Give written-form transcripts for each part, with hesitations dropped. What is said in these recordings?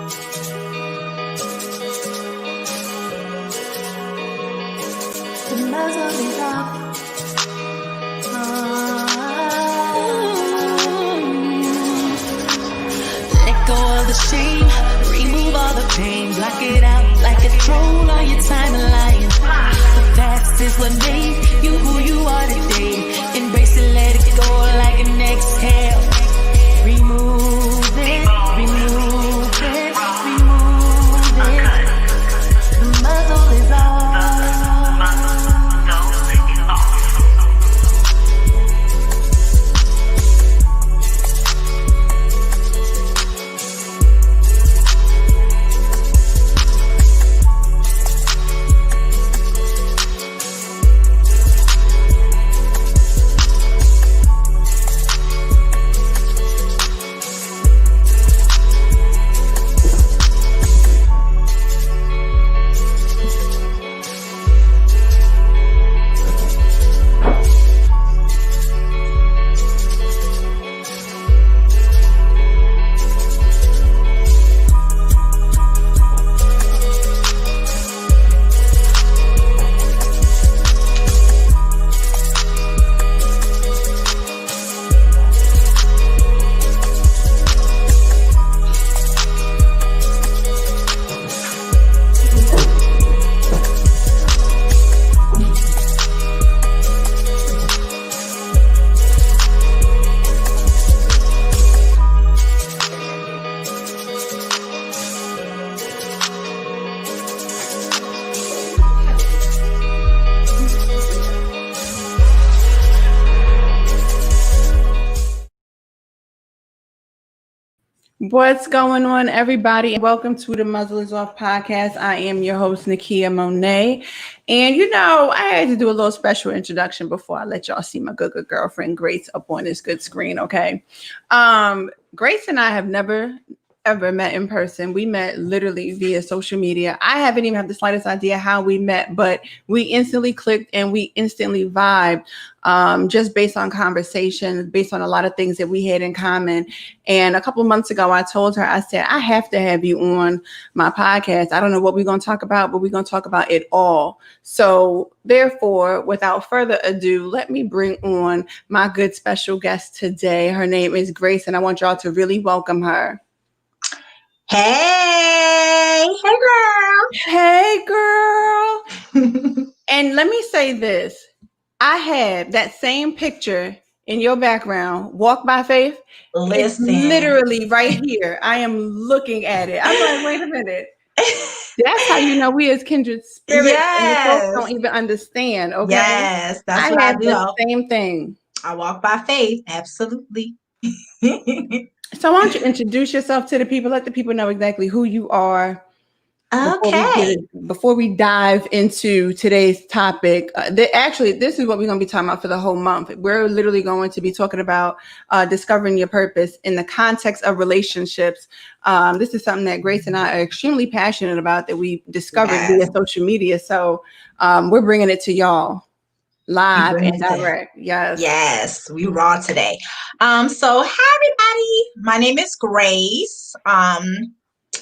The muzzle is off. Let go of the shame, remove all the pain, block it out like a troll on your timeline. The past is what made you who you are today. Embrace it, let it go like an exhale. Remove it, remove it, remove it. The muzzle is off. What's going on, everybody? Welcome to the Muzzle is Off podcast. I am your host, Nakia Monet. And you know, I had to do a little special introduction before I let y'all see my good girlfriend, Grace, up on this good screen, okay? Grace and I have never, ever met in person. We met literally via social media. I haven't even had the slightest idea how we met, but we instantly clicked and we instantly vibed. Just based on conversations, based on a lot of things that we had in common. And a couple of months ago, I told her, I said, I have to have you on my podcast. I don't know what we're going to talk about, but we're going to talk about it all. So therefore, without further ado, let me bring on my good special guest today. Her name is Grace, and I want y'all to really welcome her. Hey girl. Hey, girl. And let me say this. I had that same picture in your background, Walk by Faith. Listen. It's literally right here. I am looking at it. I'm like, wait a minute. That's how you know we as kindred spirits. Yes. And the folks don't even understand. Okay. Yes, that's what I do. The same thing. I walk by faith. Absolutely. So why don't you introduce yourself to the people? Let the people know exactly who you are. Okay. Before we dive into today's topic, this is what we're going to be talking about for the whole month. We're literally going to be talking about discovering your purpose in the context of relationships. This is something that Grace and I are extremely passionate about, that we discovered via social media. So we're bringing it to y'all live and direct. Yes, we raw today. So hi everybody. My name is Grace.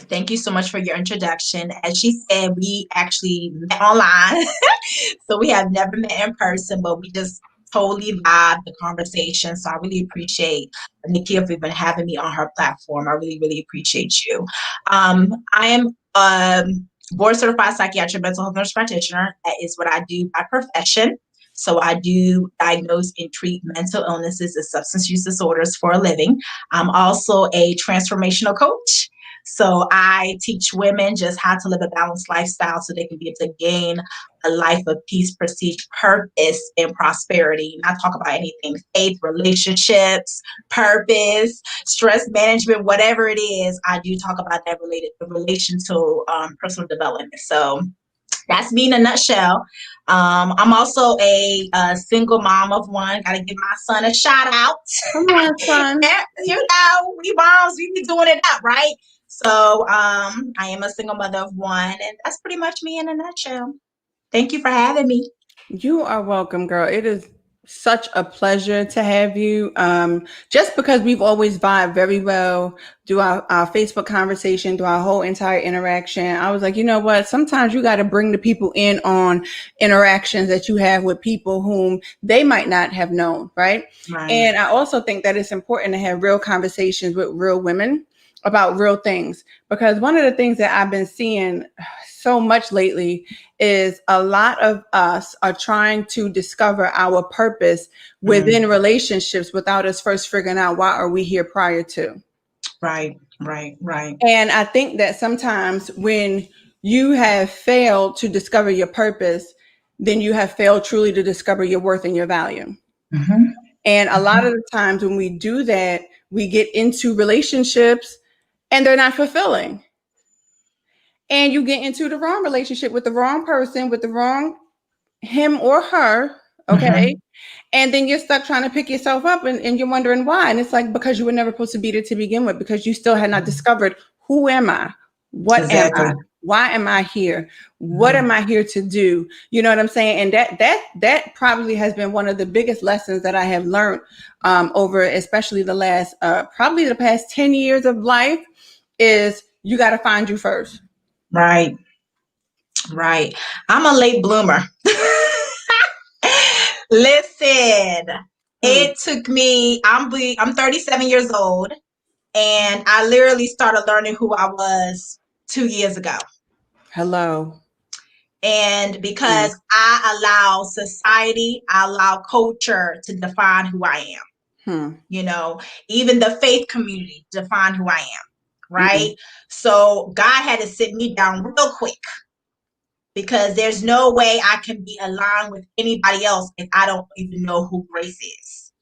Thank you so much for your introduction. As she said, we actually met online. So we have never met in person, but we just totally vibe the conversation. So I really appreciate Nakia for even having me on her platform. I really, really appreciate you. I am a board certified psychiatric mental health nurse practitioner. That is what I do by profession. So I do diagnose and treat mental illnesses and substance use disorders for a living. I'm also a transformational coach. So I teach women just how to live a balanced lifestyle so they can be able to gain a life of peace, prestige, purpose, and prosperity. Not talk about anything, faith, relationships, purpose, stress management, whatever it is. I do talk about that related in relation to personal development. So that's me in a nutshell. I'm also a single mom of one. Got to give my son a shout out. Come on, son. You know, we moms, we be doing it up, right? So I am a single mother of one, and that's pretty much me in a nutshell. Thank you for having me. You are welcome, girl. It is such a pleasure to have you. Just because we've always vibed very well through our Facebook conversation, through our whole entire interaction. I was like, you know what? Sometimes you got to bring the people in on interactions that you have with people whom they might not have known, right? And I also think that it's important to have real conversations with real women about real things, because one of the things that I've been seeing so much lately is a lot of us are trying to discover our purpose within relationships without us first figuring out why are we here prior to. Right. And I think that sometimes when you have failed to discover your purpose, then you have failed truly to discover your worth and your value. And a lot of the times when we do that, we get into relationships and they're not fulfilling. And you get into the wrong relationship with the wrong person, with the wrong him or her. Okay. And then you're stuck trying to pick yourself up and you're wondering why. And it's like, because you were never supposed to be there to begin with, because you still had not discovered, who am I? What am I? Why am I here? What am I here to do? You know what I'm saying? And that probably has been one of the biggest lessons that I have learned over especially the last, probably the past 10 years of life, is you got to find you first. Right. I'm a late bloomer. Listen, it took me, I'm 37 years old, and I literally started learning who I was 2 years ago. Hello. And because I allow society, I allow culture to define who I am. You know, even the faith community define who I am. Right. So God had to sit me down real quick, because there's no way I can be aligned with anybody else if I don't even know who Grace is.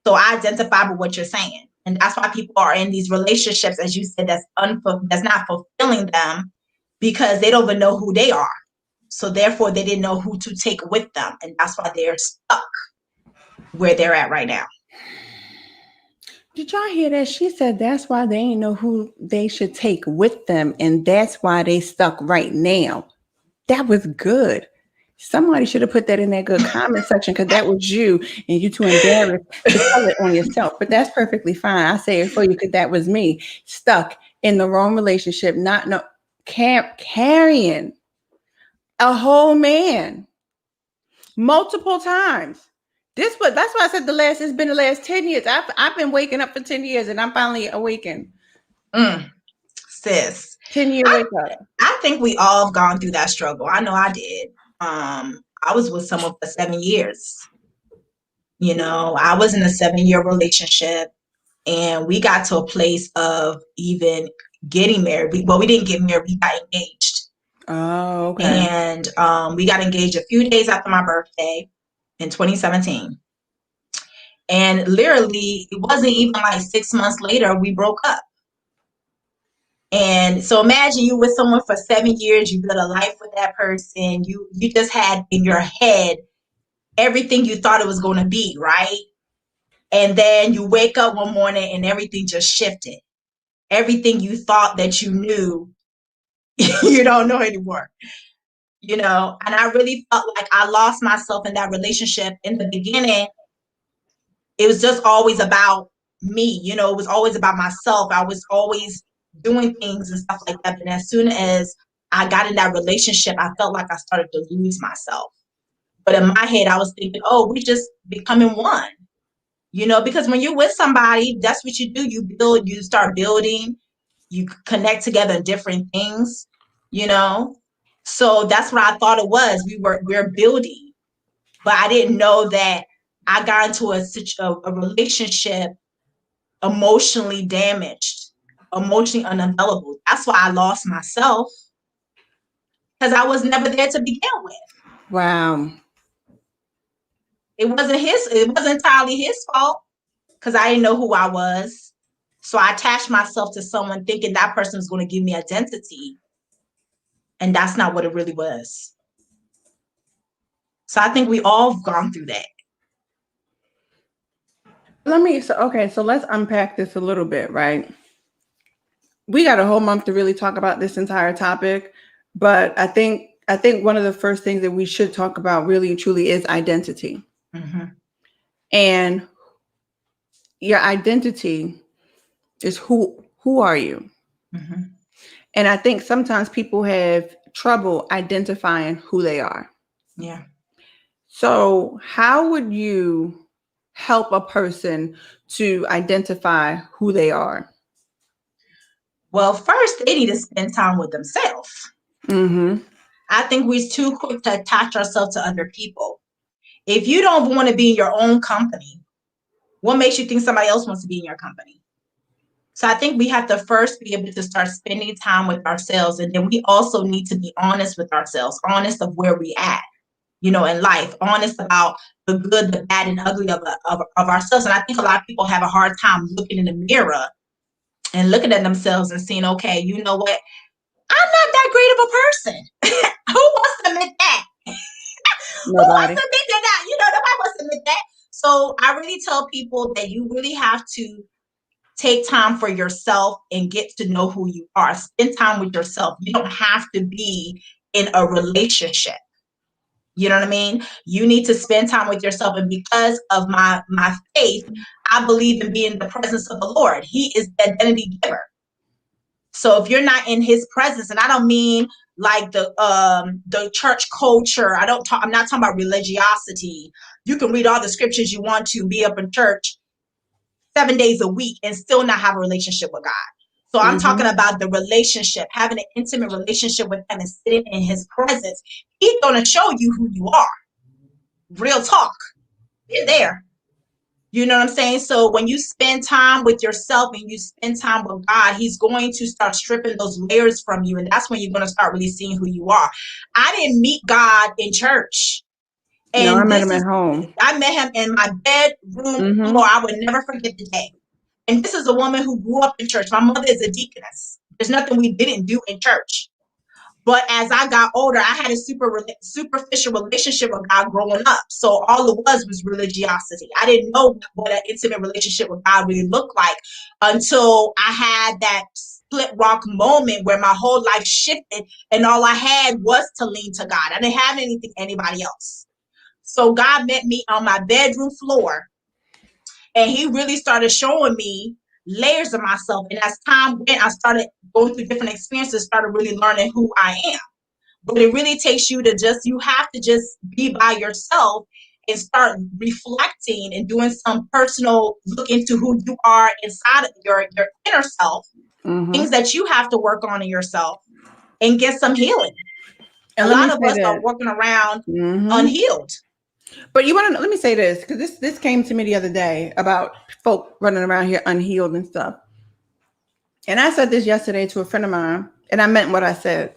So I identify with what you're saying. And that's why people are in these relationships, as you said, that's not fulfilling them, because they don't even know who they are. So therefore, they didn't know who to take with them. And that's why they're stuck where they're at right now. Did y'all hear that? She said that's why they ain't know who they should take with them. And that's why they stuck right now. That was good. Somebody should have put that in that good comment section, because that was you, and you too embarrassed to tell it on yourself. But that's perfectly fine. I say it for you, because that was me, stuck in the wrong relationship, carrying a whole man multiple times. That's why I said it's been the last 10 years. I've been waking up for 10 years, and I'm finally awakened. Sis. 10-year wake up. I think we all have gone through that struggle. I know I did. I was with someone for 7 years. You know, I was in a 7-year relationship, and we got to a place of even getting married. We didn't get married. We got engaged. Oh, okay. And we got engaged a few days after my birthday in 2017. And literally, it wasn't even like 6 months later, we broke up. And so imagine you with someone for 7 years, you built a life with that person. You just had in your head everything you thought it was going to be, right? And then you wake up one morning and everything just shifted. Everything you thought that you knew, you don't know anymore. You know, and I really felt like I lost myself in that relationship. In the beginning, it was just always about me. You know, it was always about myself. I was always doing things and stuff like that. And as soon as I got in that relationship, I felt like I started to lose myself. But in my head, I was thinking, oh, we just becoming one. You know, because when you're with somebody, that's what you do. You build, you start building, you connect together in different things, you know. So that's what I thought it was. We're building. But I didn't know that I got into a relationship emotionally damaged, emotionally unavailable. That's why I lost myself, because I was never there to begin with. Wow. It wasn't entirely his fault, because I didn't know who I was. So I attached myself to someone thinking that person was going to give me identity. And that's not what it really was. So I think we all have gone through that. So let's unpack this a little bit, right? We got a whole month to really talk about this entire topic, but I think one of the first things that we should talk about really and truly is identity. And your identity is who are you? Mm-hmm. And I think sometimes people have trouble identifying who they are. Yeah. So how would you help a person to identify who they are? Well, first, they need to spend time with themselves. Mm-hmm. I think we're too quick to attach ourselves to other people. If you don't want to be in your own company, what makes you think somebody else wants to be in your company? So I think we have to first be able to start spending time with ourselves. And then we also need to be honest with ourselves, honest of where we at, in life, honest about the good, the bad, and ugly of ourselves. And I think a lot of people have a hard time looking in the mirror and looking at themselves and saying, okay, you know what? I'm not that great of a person. Who wants to admit that? Who wants Nobody. to admit that? Nobody wants to admit that. So I really tell people that you really have to take time for yourself and get to know who you are. Spend time with yourself. You don't have to be in a relationship. You know what I mean? You need to spend time with yourself. And because of my faith, I believe in being in the presence of the Lord. He is the identity giver. So if you're not in his presence, and I don't mean like the church culture, I'm not talking about religiosity. You can read all the scriptures you want to, be up in church 7 days a week and still not have a relationship with God. So I'm talking about the relationship, having an intimate relationship with him and sitting in his presence. He's going to show you who you are. Real talk. You're there. You know what I'm saying? So when you spend time with yourself and you spend time with God, he's going to start stripping those layers from you. And that's when you're going to start really seeing who you are. I didn't meet God in church. No, I And met him at home. I met him in my bedroom floor. I would never forget the day. And this is a woman who grew up in church. My mother is a deaconess. There's nothing we didn't do in church. But as I got older, I had a superficial relationship with God growing up. So all it was religiosity. I didn't know what an intimate relationship with God really looked like until I had that split rock moment where my whole life shifted and all I had was to lean to God. I didn't have anybody else. So God met me on my bedroom floor and he really started showing me layers of myself. And as time went, I started going through different experiences, started really learning who I am. But it really takes you you have to just be by yourself and start reflecting and doing some personal look into who you are inside of your inner self, things that you have to work on in yourself and get some healing. And a lot of us are walking around unhealed. But let me say this, because this came to me the other day about folk running around here unhealed and stuff. And I said this yesterday to a friend of mine, and I meant what I said.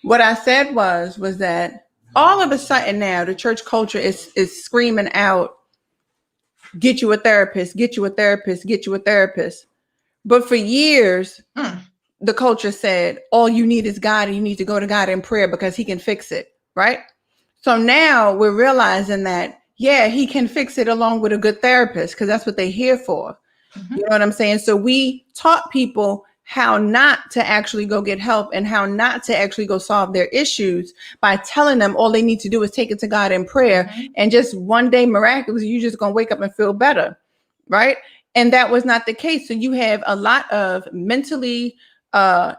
What I said was that all of a sudden now the church culture is screaming out, get you a therapist, get you a therapist, get you a therapist. But for years, the culture said, all you need is God, and you need to go to God in prayer because he can fix it, right? So now we're realizing that, yeah, he can fix it along with a good therapist because that's what they're here for. You know what I'm saying? So we taught people how not to actually go get help and how not to actually go solve their issues by telling them all they need to do is take it to God in prayer. And just one day, miraculously, you're just going to wake up and feel better, right? And that was not the case. So you have a lot of mentally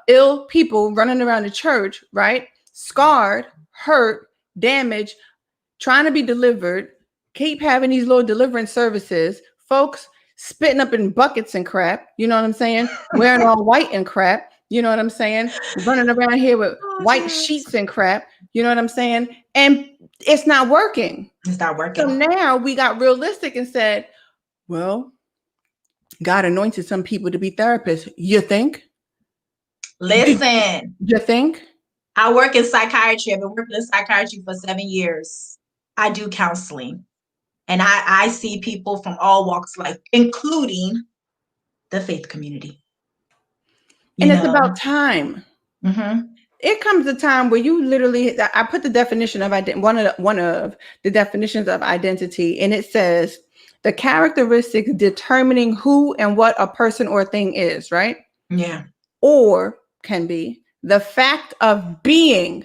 ill people running around the church, right? Scarred, hurt, damaged, trying to be delivered, keep having these little deliverance services, folks spitting up in buckets and crap, you know what I'm saying? Wearing all white and crap, you know what I'm saying? Running around here with white sheets and crap, you know what I'm saying? And it's not working. It's not working. So now we got realistic and said, well, God anointed some people to be therapists. You think? Listen. You think? I work in psychiatry. I've been working in psychiatry for 7 years. I do counseling. And I see people from all walks of life, including the faith community. And it's about time. It comes a time where you literally, I put the definition of one of the definitions of identity, and it says the characteristics determining who and what a person or thing is, right? Yeah. Or can be the fact of being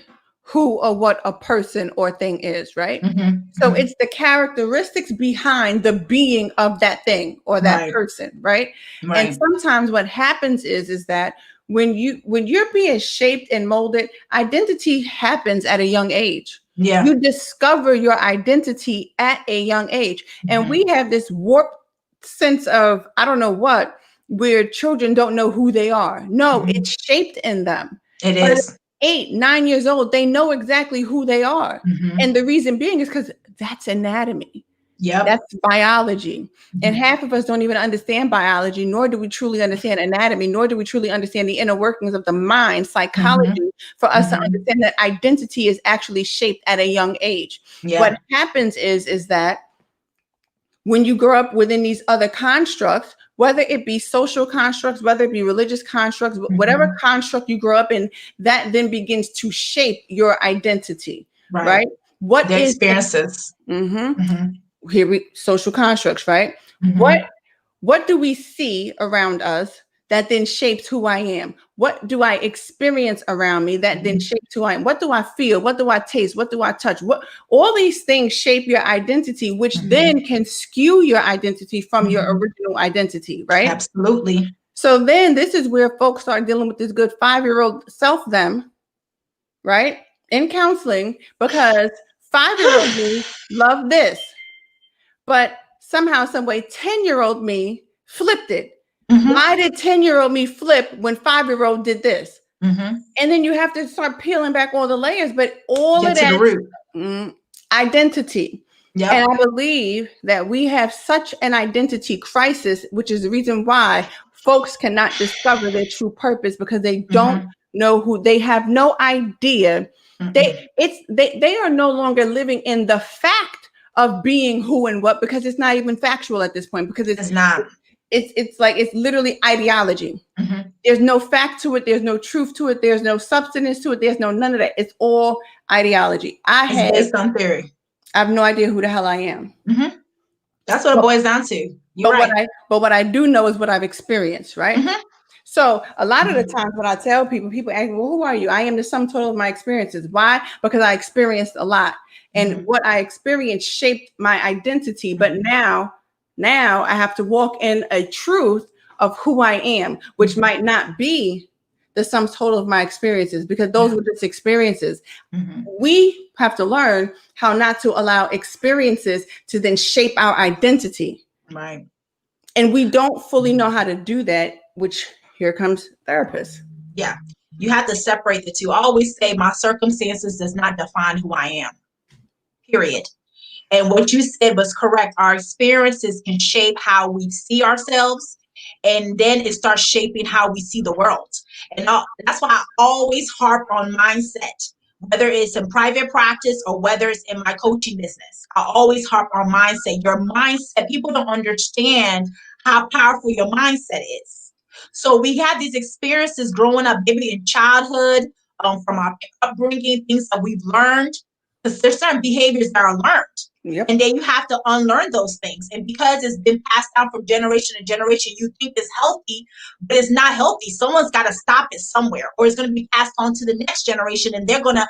who or what a person or thing is, right? Mhm. So Mhm. it's the characteristics behind the being of that thing or that Right. person, right? And Right. sometimes what happens is that when you're being shaped and molded, identity happens at a young age. Yeah. You discover your identity at a young age. And Mhm. we have this warped sense of, I don't know what, where children don't know who they are. No, Mhm. it's shaped in them. It But at is. 8, 9 years old, they know exactly who they are. Mhm. And the reason being is because that's anatomy. Yep. That's biology. And Mhm. half of us don't even understand biology, nor do we truly understand anatomy, nor do we truly understand the inner workings of the mind, psychology, for us to Mhm. understand that identity is actually shaped at a young age. Yeah. What happens is that when you grow up within these other constructs, whether it be social constructs, whether it be religious constructs, whatever Mhm. construct you grow up in, that then begins to shape your identity, Right. right? What The is experiences. Mhm. Mhm. Here we social constructs, right? Mhm. What do we see around us that then shapes who I am? What do I experience around me that then Mhm. shapes who I am? What do I feel? What do I taste? What do I touch? What all these things shape your identity, which Mhm. then can skew your identity from your Mhm. original identity, right? Absolutely. So then this is where folks start dealing with this good 5-year-old self them, right? In counseling, because 5-year-old me loved this, but somehow, some way, 10-year-old me flipped it. Mhm. Why did 10-year-old me flip when 5-year-old did this? Mhm. And then you have to start peeling back all the layers, but all Get of to the that root. identity. Yep. And I believe that we have such an identity crisis, which is the reason why folks cannot discover their true purpose, because they don't Mhm. know who they have no idea. Mm-mm. They are no longer living in the fact of being who and what, because it's not even factual at this point, because It's not. it's like it's literally ideology. Mhm. There's no fact to it, there's no truth to it, there's no substance to it, there's no none of that. It's all ideology. It's based on theory. I have no idea who the hell I am. Mhm. That's what it But, boils down to. You're right. what I do know is what I've experienced, right? Mhm. So a lot of the Mhm. times when I tell people, people ask me, well, who are you? I am the sum total of my experiences. Why? Because I experienced a lot. And Mhm. what I experienced shaped my identity. But Mhm. now I have to walk in a truth of who I am, which Mhm. might not be the sum total of my experiences, because those Yeah. were just experiences. Mhm. We have to learn how not to allow experiences to then shape our identity. Right. And we don't fully know how to do that, which here comes therapists. Yeah. You have to separate the two. I always say my circumstances does not define who I am. Period. And what you said was correct. Our experiences can shape how we see ourselves, and then it starts shaping how we see the world. And that's why I always harp on mindset, whether it's in private practice or whether it's in my coaching business. I always harp on mindset. Your mindset, people don't understand how powerful your mindset is. So we have these experiences growing up, maybe in childhood, from our upbringing, things that we've learned, because there's certain behaviors that are learned. Yep. And then you have to unlearn those things. And because it's been passed down from generation to generation, you think it's healthy, but it's not healthy. Someone's got to stop it somewhere, or it's going to be passed on to the next generation, and they're going to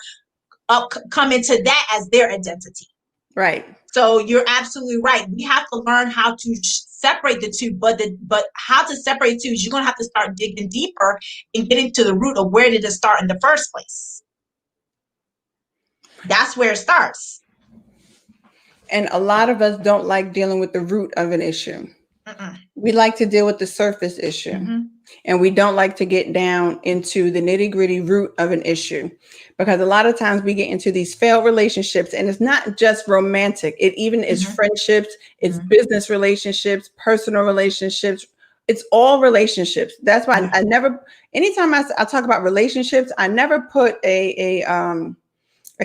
come into that as their identity. Right. So you're absolutely right. We have to learn how to separate the two, but how to separate the two is you're going to have to start digging deeper and getting to the root of where did it start in the first place. That's where it starts. And a lot of us don't like dealing with the root of an issue. Mm-mm. We like to deal with the surface issue. Mm-hmm. And we don't like to get down into the nitty gritty root of an issue, because a lot of times we get into these failed relationships, and it's not just romantic. It even is Mm-hmm. friendships, it's Mm-hmm. business relationships, personal relationships. It's all relationships. That's why Mm-hmm. I never, anytime I talk about relationships, I never put a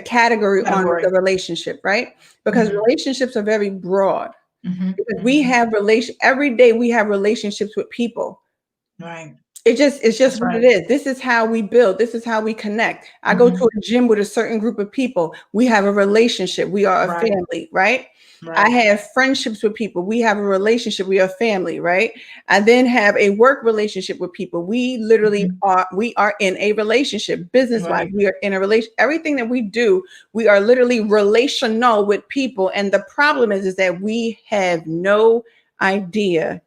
category on the relationship, right? Because Mm-hmm. relationships are very broad. Mm-hmm. Because we have every day we have relationships with people. Right. It's just That's what right. it is. This is how we build. This is how we connect. I go Mm-hmm. to a gym with a certain group of people. We have a relationship. We are a Right. family, right? I have friendships with people. We have a relationship. We are family, right? I then have a work relationship with people. We literally are in a relationship, business-wise. We are in a relation. Everything that we do, we are literally relational with people. And the problem is that we have no idea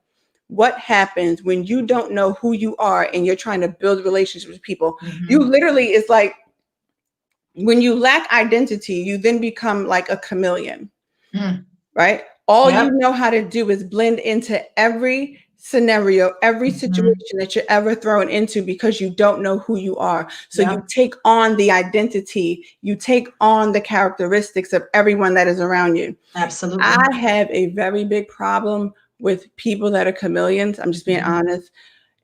what happens when you don't know who you are and you're trying to build relationships with people. You literally, it's like when you lack identity, you then become like a chameleon. Right? All you know how to do is blend into every scenario, every situation that you're ever thrown into because you don't know who you are. So you take on the identity, you take on the characteristics of everyone that is around you. Absolutely. I have a very big problem with people that are chameleons. I'm just being honest.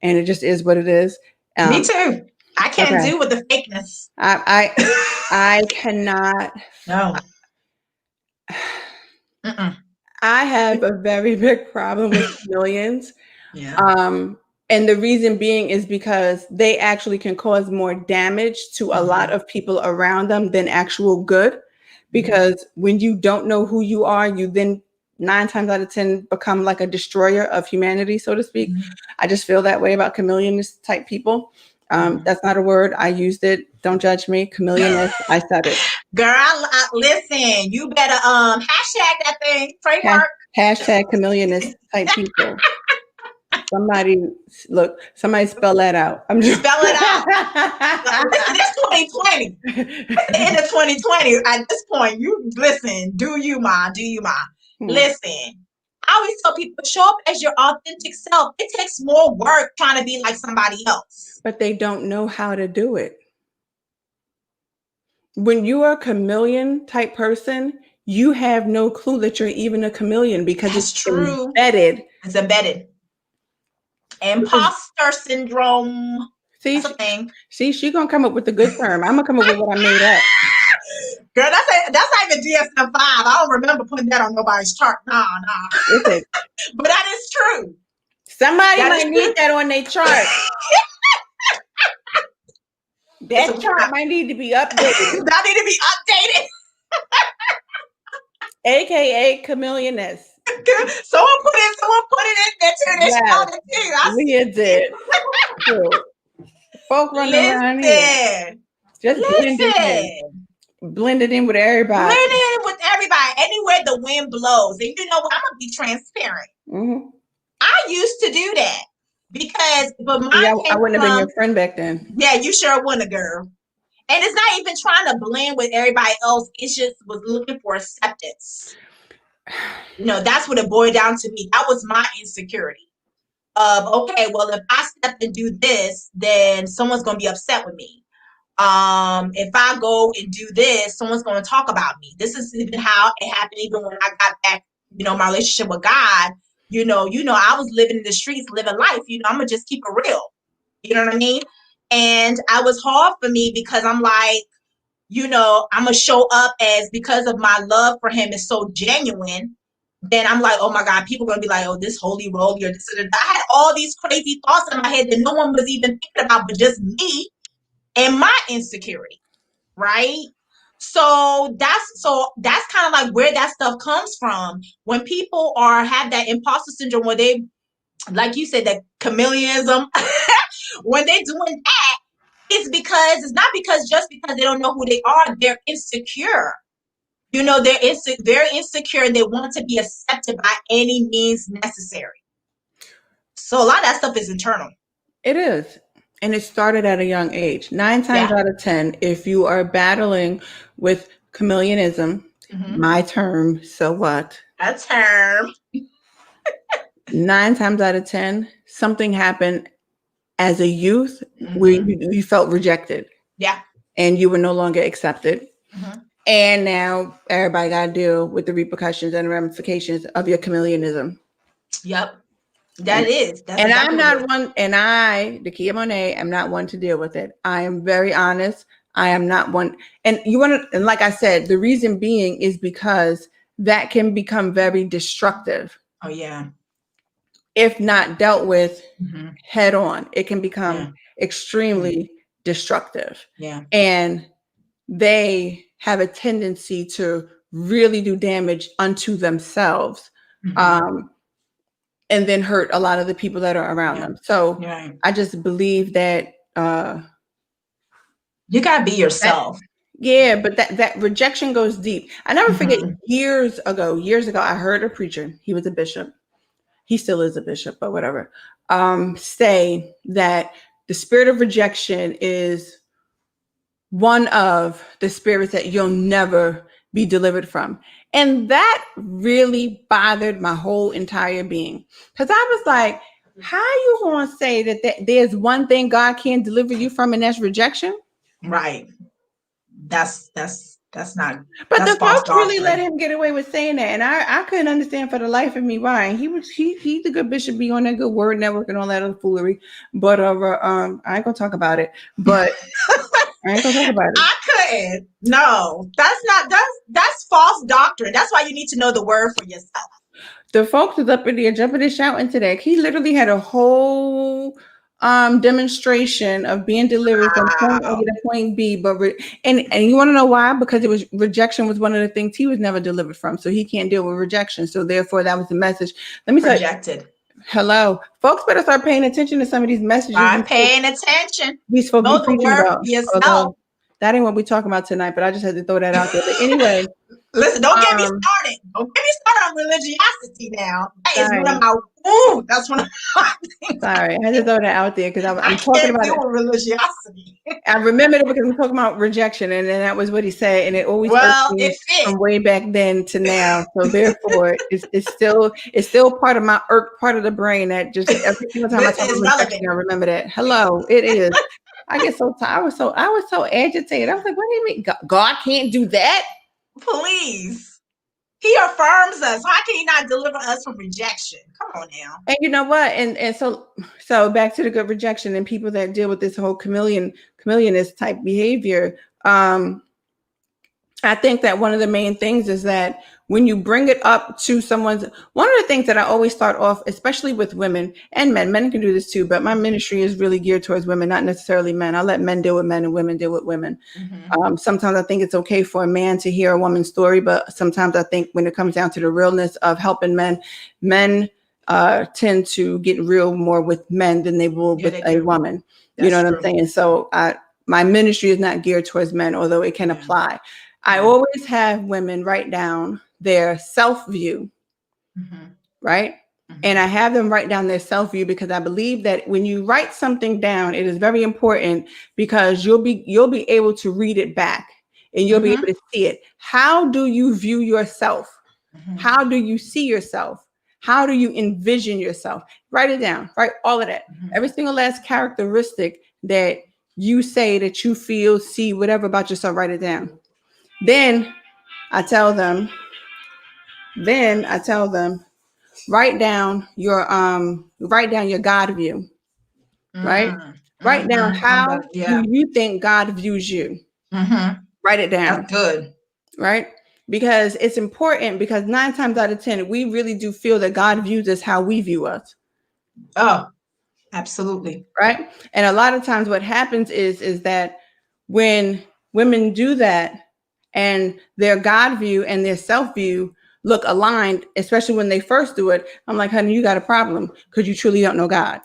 And it just is what it is. Me too. I can't do with the fakeness. I cannot. No. I have a very big problem with chameleons. And the reason being is because they actually can cause more damage to a lot of people around them than actual good. Because when you don't know who you are, you then 9 times out of 10 become like a destroyer of humanity, so to speak. I just feel that way about chameleonist type people. That's not a word. I used it. Don't judge me. Chameleonist. I said it. Girl, I listen. You better hashtag that thing. Trademark. Hashtag chameleonist type people. Somebody spell that out. I'm just spell it out. Listen, it's 2020. In the 2020. At this point, you listen. Do you, ma? Listen. I always tell people, show up as your authentic self. It takes more work trying to be like somebody else. But they don't know how to do it. When you are a chameleon type person, you have no clue that you're even a chameleon because it's true. Embedded. It's embedded. Imposter syndrome. See, she's gonna come up with a good term. I'm gonna come up with what I made up. Girl, that's not even DSM-5. I don't remember putting that on nobody's chart. Nah. But that is true. Somebody might need that on their chart. That chart might need to be updated. That need to be updated. AKA chameleoness. Someone put it in there too. We did. Folk running around here. Just blend it in with everybody. Blend it in with everybody. Anywhere the wind blows. And you know what? I'm gonna be transparent. I used to do that because I wouldn't have been your friend back then. Yeah, you sure wouldn't have, girl. And it's not even trying to blend with everybody else. It just was looking for acceptance. You know, that's what it boiled down to me. That was my insecurity of, okay, well, if I step and do this, then someone's going to be upset with me. If I go and do this, someone's going to talk about me. This is even how it happened. Even when I got back, my relationship with God, I was living in the streets, living life, I'm going to just keep it real. You know what I mean? And I was hard for me because I'm like, I'm going to show up as, because of my love for him is so genuine. Then I'm like, oh my God, people are going to be like, oh, this holy roly or this. I had all these crazy thoughts in my head that no one was even thinking about, but just me and my insecurity. Right. So that's kind of like where that stuff comes from. When people have that imposter syndrome where they, like you said, that chameleonism, when they're doing that, it's not just because they don't know who they are, they're insecure. They're very insecure and they want to be accepted by any means necessary. So a lot of that stuff is internal. It is. And it started at a young age. 9 times out of 10, if you are battling with chameleonism, my term, so what? A term. 9 times out of 10, something happened as a youth where you felt rejected. Yeah. And you were no longer accepted. And now everybody got to deal with the repercussions and ramifications of your chameleonism. Yep. That's and exactly I'm not one, and I, Nakia Monet, am not one to deal with it. I am very honest. I am not one. And and like I said, the reason being is because that can become very destructive. Oh, yeah. If not dealt with head on, it can become extremely destructive. Yeah. And they have a tendency to really do damage unto themselves, and then hurt a lot of the people that are around them. So I just believe that you gotta be yourself. But that rejection goes deep. I never forget years ago, I heard a preacher, he was a bishop. He still is a bishop, but whatever. Say that the spirit of rejection is one of the spirits that you'll never be delivered from. And that really bothered my whole entire being. Because I was like, how you going to say that there's one thing God can't deliver you from, and that's rejection? Right. That's not. But that's the folks really doctrine. let him get away with saying that, and I couldn't understand for the life of me why. And he's the good bishop, be on that Good Word Network and all that other foolery. But I ain't gonna talk about it. But I ain't gonna talk about it. I couldn't. No, that's false doctrine. That's why you need to know the word for yourself. The folks was up in there jumping and shouting today. He literally had a whole demonstration of being delivered from point A to point B, but and you want to know why? Because it was rejection was one of the things he was never delivered from, so he can't deal with rejection. So therefore, that was the message. Let me Rejected. Hello, folks, better start paying attention to some of these messages. I'm paying attention. These folks know be the preaching word about. for yourself. That ain't what we're talking about tonight, but I just had to throw that out there. But anyway. Listen, don't get me started. Don't get me started on religiosity now. That is one of my that's one of my things. Sorry, I had to throw that out there because I'm talking about it. Religiosity. I remembered it because we're talking about rejection, and then that was what he said, and it always it fit from way back then to now. So therefore, it's still part of my part of the brain that just every single time I talk about rejection, I remember that. Hello, it is. I get so tired. I was so agitated. I was like, what do you mean? God can't do that? Please. He affirms us. How can he not deliver us from rejection? Come on now. And you know what? And so back to the good rejection and people that deal with this whole chameleonist type behavior. I think that one of the main things is that when you bring it up to one of the things that I always start off, especially with women and men can do this too, but my ministry is really geared towards women, not necessarily men. I let men deal with men and women deal with women. Sometimes I think it's okay for a man to hear a woman's story, but sometimes I think when it comes down to the realness of helping men tend to get real more with men than they will with a woman. You know what I'm saying? So my ministry is not geared towards men, although it can apply. I always have women write down their self-view, right? And I have them write down their self-view because I believe that when you write something down, it is very important because you'll be able to read it back and you'll be able to see it. How do you view yourself? How do you see yourself? How do you envision yourself? Write it down, write all of that. Every single last characteristic that you say that you feel, see, whatever about yourself, write it down. Then I tell them, write down your God view, right? Write down how do you think God views you. Write it down. That's good. Right? Because it's important because 9 times out of 10, we really do feel that God views us how we view us. Oh, absolutely. Right? And a lot of times what happens is that when women do that, and their God view and their self view look aligned, especially when they first do it. I'm like, honey, you got a problem because you truly don't know God.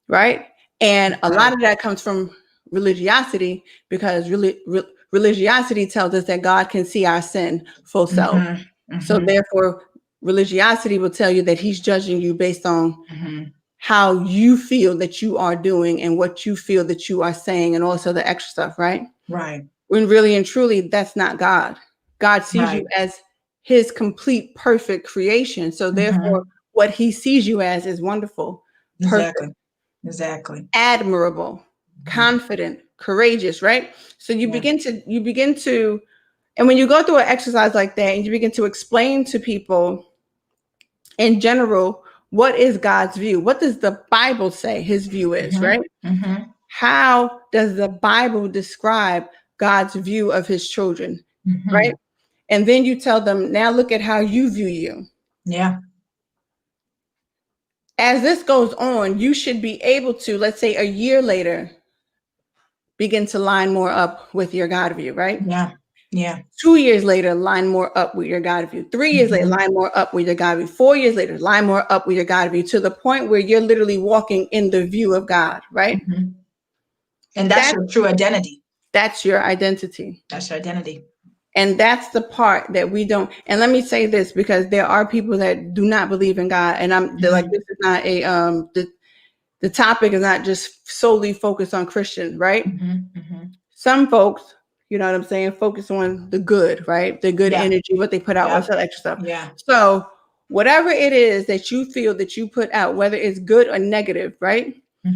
Right? And a lot of that comes from religiosity because religiosity tells us that God can see our sin full self. So therefore, religiosity will tell you that he's judging you based on how you feel that you are doing and what you feel that you are saying and also the extra stuff, right? Right. When really and truly, that's not God. God sees you as his complete, perfect creation. So therefore, what he sees you as is wonderful, perfect, admirable, confident, courageous, right? So you begin to, and when you go through an exercise like that and you begin to explain to people in general, what is God's view? What does the Bible say his view is, right? How does the Bible describe God's view of his children, right? And then you tell them, now look at how you view you. Yeah. As this goes on, you should be able to, let's say a year later, begin to line more up with your God view, right? Yeah. Yeah. 2 years later, line more up with your God view. 3 years later, line more up with your God view. 4 years later, line more up with your God view, to the point where you're literally walking in the view of God, right? Mm-hmm. And that's your true identity. That's your identity. That's your identity. And that's the part that we don't. And let me say this, because there are people that do not believe in God. And they're like, this is not the topic is not just solely focused on Christians, right? Some folks, you know what I'm saying, focus on the good, right? The good energy, what they put out, all that extra stuff. Yeah. So whatever it is that you feel that you put out, whether it's good or negative, right?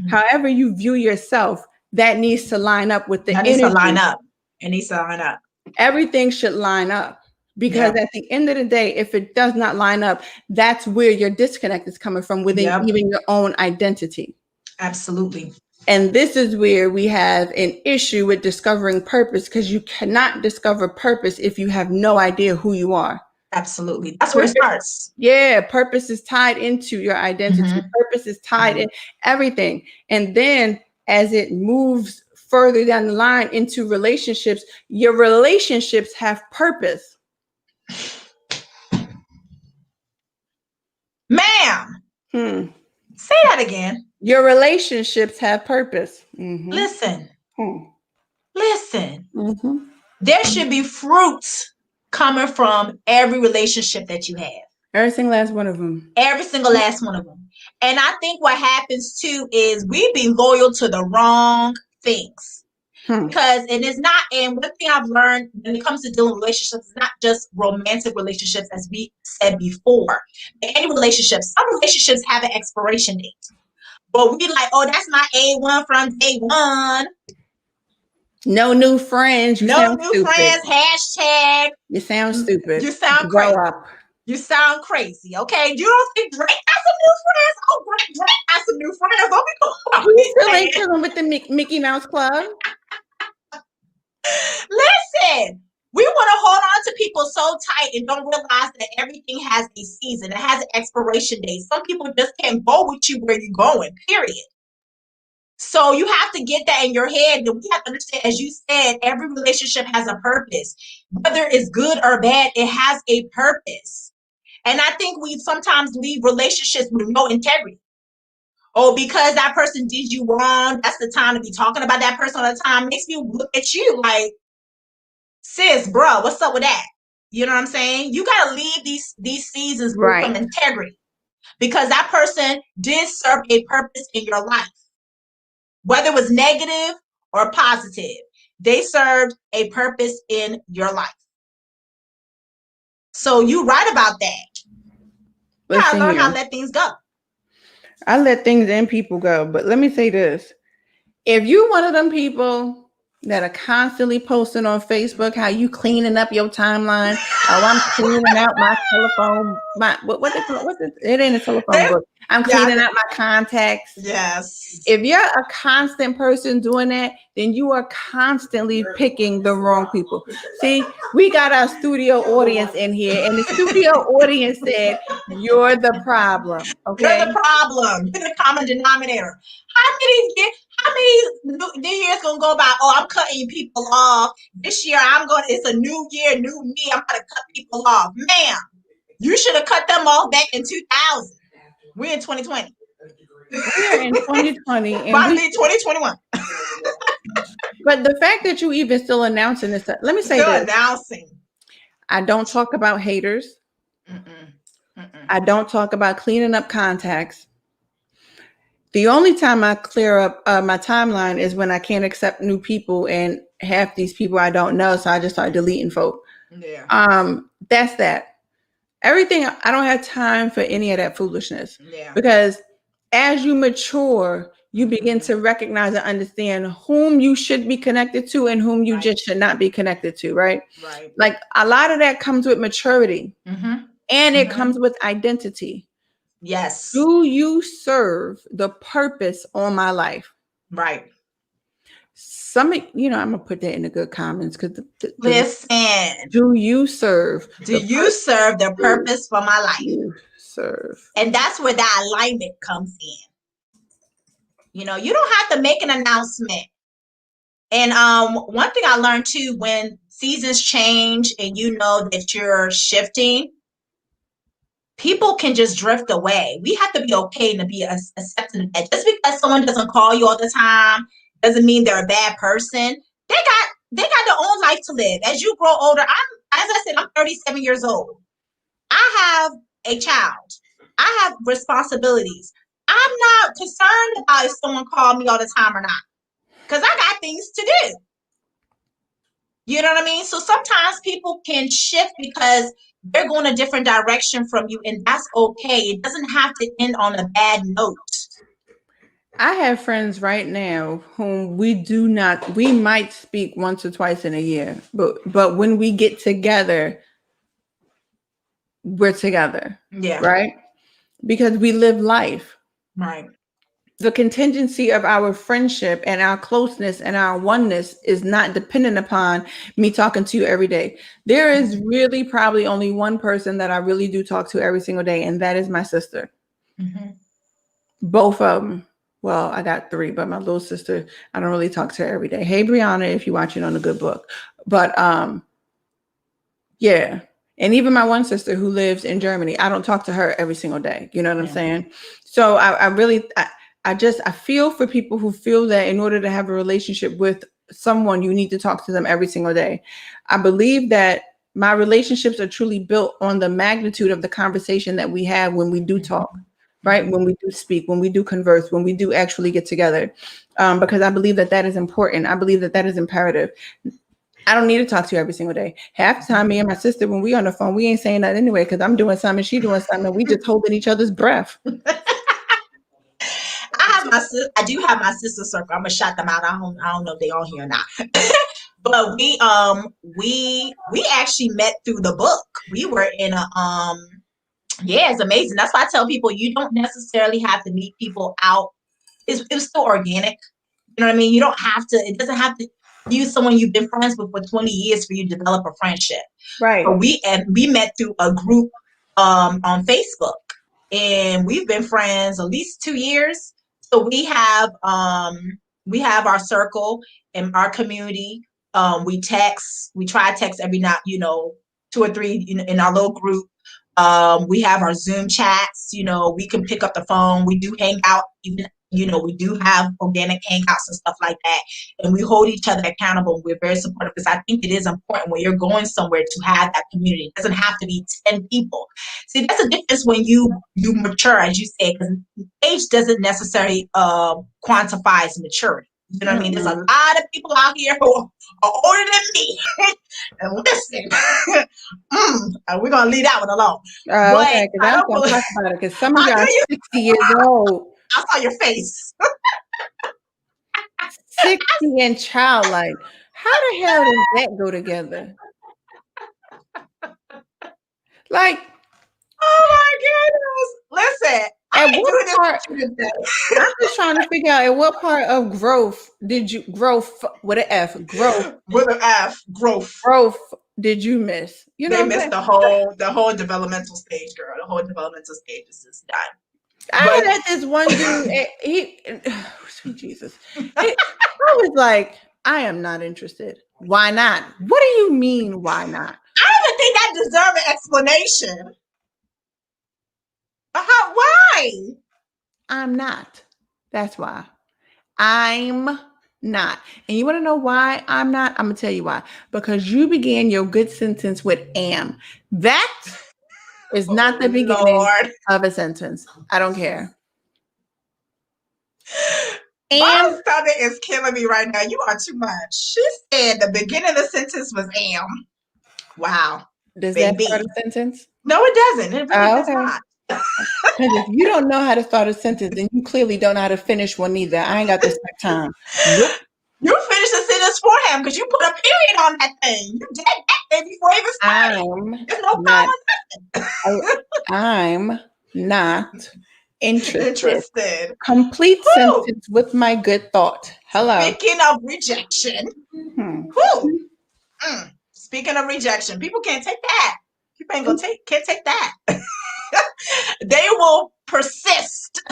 However you view yourself, that needs to line up with the energy. It needs to line up. It needs to line up. Everything should line up, because at the end of the day, if it does not line up, that's where your disconnect is coming from, within even your own identity. Absolutely. And this is where we have an issue with discovering purpose, because you cannot discover purpose if you have no idea who you are. Absolutely. That's where it starts. Yeah. Purpose is tied into your identity. Purpose is tied in everything. And then as it moves further down the line into relationships, your relationships have purpose. Ma'am. Say that again. Your relationships have purpose. Listen. Listen. There should be fruits coming from every relationship that you have. Every single last one of them. Every single last one of them. And I think what happens too is we be loyal to the wrong things. Because and one thing I've learned when it comes to dealing with relationships, it's not just romantic relationships, as we said before. Any relationships, some relationships have an expiration date. But we like, oh, that's my A1 from day one. No new friends. No new friends. Hashtag. You sound stupid. You sound crazy. You sound crazy. Okay. You don't think Drake has some new friends? Oh, Drake has some new friends. Don't be going. You still ain't chilling with the Mickey Mouse Club. Listen, we want to hold on to people so tight and don't realize that everything has a season. It has an expiration date. Some people just can't go with you where you're going, period. So you have to get that in your head. That we have to understand, as you said, every relationship has a purpose. Whether it's good or bad, it has a purpose. And I think we sometimes leave relationships with no integrity. Oh, because that person did you wrong, that's the time to be talking about that person all the time. Makes me look at you like, sis, bro, what's up with that? You know what I'm saying? You got to leave these seasons with some integrity, because that person did serve a purpose in your life. Whether it was negative or positive, they served a purpose in your life. So you right about that. You gotta learn how to let things go. I let things and people go. But let me say this. If you one of them people that are constantly posting on Facebook how you cleaning up your timeline, oh, I'm cleaning out my telephone, it ain't a telephone book. I'm cleaning out my contacts. Yes. If you're a constant person doing that, then you are constantly picking the wrong people. See, we got our studio audience in here, and the studio audience said, you're the problem. Okay. You're the problem. You're the common denominator. How many years gonna go by? Oh, I'm cutting people off. This year it's a new year, new me. I'm gonna cut people off. Ma'am, you should have cut them off back in 2000. We're in 2020. We're in 2020. And probably 2021. But the fact that you even still announcing this, let me say this. Announcing. I don't talk about haters. I don't talk about cleaning up contacts. The only time I clear up my timeline is when I can't accept new people, and half these people I don't know, so I just start deleting folk. Yeah. That's that. Everything, I don't have time for any of that foolishness. Yeah. Because as you mature, you begin to recognize and understand whom you should be connected to and whom you just should not be connected to, right? Right. Like a lot of that comes with maturity, and it comes with identity. Yes. Do you serve the purpose on my life? Right. I'm gonna put that in the good comments, because listen. Do you serve the purpose for my life? You serve. And that's where the alignment comes in. You don't have to make an announcement. And one thing I learned too, when seasons change and you know that you're shifting, people can just drift away. We have to be okay and to be accepting of that. Just because someone doesn't call you all the time doesn't mean they're a bad person. They got their own life to live. As you grow older, I'm 37 years old. I have a child. I have responsibilities. I'm not concerned about if someone called me all the time or not, because I got things to do. You know what I mean? So sometimes people can shift because they're going a different direction from you, and that's okay. It doesn't have to end on a bad note. I have friends right now whom we might speak once or twice in a year, but when we get together, we're together. Yeah. Right? Because we live life. Right. The contingency of our friendship and our closeness and our oneness is not dependent upon me talking to you every day. There is really probably only one person that I really do talk to every single day, and that is my sister. Mm-hmm. Both of them. Well, I got three, but my little sister, I don't really talk to her every day. Hey, Brianna, if you're watching on the good book. But yeah. And even my one sister who lives in Germany, I don't talk to her every single day. You know what I'm saying? So I feel for people who feel that in order to have a relationship with someone, you need to talk to them every single day. I believe that my relationships are truly built on the magnitude of the conversation that we have when we do talk, right? When we do speak, when we do converse, when we do actually get together, because I believe that is important. I believe that is imperative. I don't need to talk to you every single day. Half the time, me and my sister, when we on the phone, we ain't saying that anyway, because I'm doing something, she doing something, we just holding each other's breath. I do have my sister circle. I'm gonna shout them out. I don't know if they all here or not. But we actually met through the book. We were in a yeah, it's amazing. That's why I tell people you don't necessarily have to meet people out. It was still organic. You know what I mean? You don't have to, it doesn't have to use someone you've been friends with for 20 years for you to develop a friendship. Right. So we met through a group on Facebook, and we've been friends at least 2 years. So we have our circle in our community. We try to text every night, 2 or 3 in our little group. We have our Zoom chats, we can pick up the phone. We do hang out, even, we do have organic hangouts and stuff like that. And we hold each other accountable. We're very supportive because I think it is important when you're going somewhere to have that community. It doesn't have to be 10 people. See, that's a difference when you mature, as you say, because age doesn't necessarily quantify as maturity. You know what I mean? There's a lot of people out here who are older than me. And listen, we're going to leave that one alone. Okay, because I'm going to talk about it, because some of y'all are 60 years old. I saw your face. 60 and childlike. How the hell does that go together? Like, oh my goodness. Listen, I'm just trying to figure out at what part of growth did you growth with an F did you miss? They missed the whole developmental stage, girl. The whole developmental stage is just done. I had this one dude, sweet Jesus. I was like, I am not interested. Why not? What do you mean, why not? I don't think that deserves an explanation. Why? I'm not. That's why. I'm not. And you want to know why I'm not? I'm going to tell you why. Because you began your good sentence with am. That is not the beginning of a sentence. I don't care. My stomach is killing me right now. You are too much. She said the beginning of the sentence was am. Wow. Does that start a sentence? No, it doesn't. It really does not. Because if you don't know how to start a sentence, then you clearly don't know how to finish one either. I ain't got this much time. Nope. You finished the sentence for him because you put a period on that thing. You did that thing before it was started. There's no problem. I'm not interested. Complete sentence with my good thought. Hello. Speaking of rejection. Speaking of rejection, people can't take that. People can't take that. They will persist.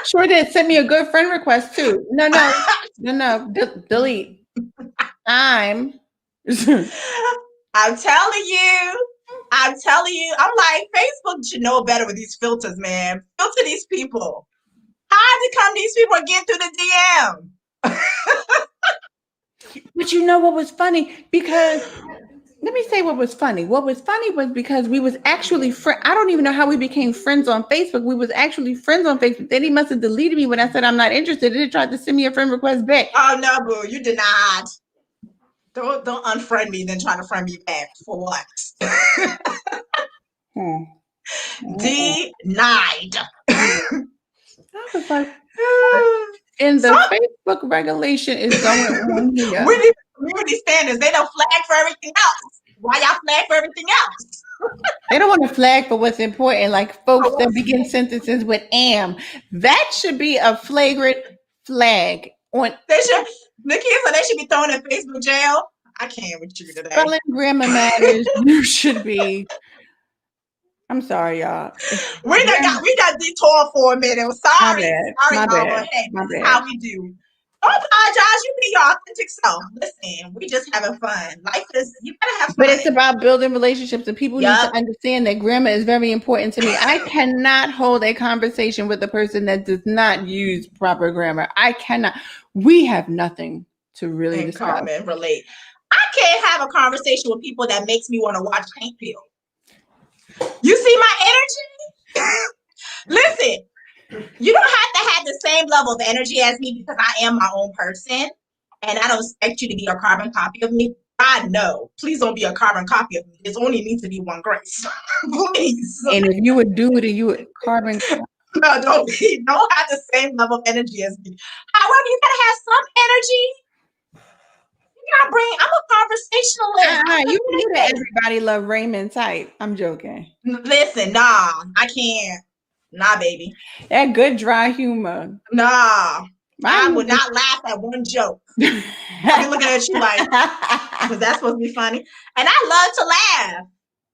Sure did. Send me a good friend request too. No. Delete. I'm I'm telling you. I'm telling you. I'm like, Facebook should know better with these filters, man. Filter these people. How to come these people and get through the DM? But you know what was funny? Because let me say what was funny. What was funny was because we was actually I don't even know how we became friends on Facebook. We was actually friends on Facebook. Then he must have deleted me when I said I'm not interested. And he tried to send me a friend request back. Oh no, boo, you did not. Don't unfriend me, then try to friend me back for what? Denied. I was like, and the Facebook regulation is going on here. We need community standards. They don't flag for everything else. Why y'all flag for everything else? They don't want to flag for what's important, like folks that begin sentences with "am." That should be a flagrant flag on. They should, Nikki, so they should be thrown in Facebook jail. I can't with you today. Spelling grammar matters. You should be. I'm sorry, y'all. We got detour for a minute. Sorry, my bad. This is how we do. Don't apologize. You be your authentic self. Listen, we just having fun. Life is, you gotta have fun. But it's about building relationships, and people need to understand that grammar is very important to me. I cannot hold a conversation with a person that does not use proper grammar. I cannot. We have nothing to really discuss. Common, relate. I can't have a conversation with people that makes me want to watch paint peel. You see my energy? Listen. You don't have to have the same level of energy as me because I am my own person and I don't expect you to be a carbon copy of me. God, no. Please don't be a carbon copy of me. There's only needs to be one Grace. Please. And if you would do it and you would carbon copy. No, don't have the same level of energy as me. However, you gotta have some energy. You gotta bring, I'm a conversationalist. You knew that everybody love Raymond type. I'm joking. Listen, nah, I can't. Nah, baby. That good dry humor. Nah. I would not laugh at one joke. I'll be looking at you like, was that supposed to be funny? And I love to laugh.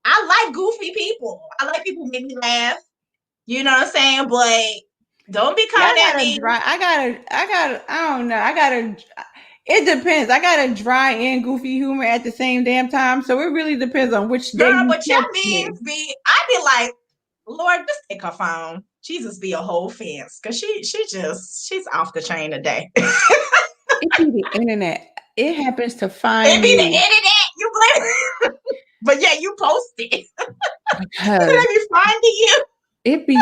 I like goofy people. I like people who make me laugh. You know what I'm saying? But don't be coming at me. It depends. I got a dry and goofy humor at the same damn time. So it really depends on which day. Girl, but your means be, I be like, Lord, just take her phone. Jesus be a whole fence. Cause she's off the chain today. It be the internet. It happens to find it be the internet. You blame it. But yeah, you post it. Let me find you. It be,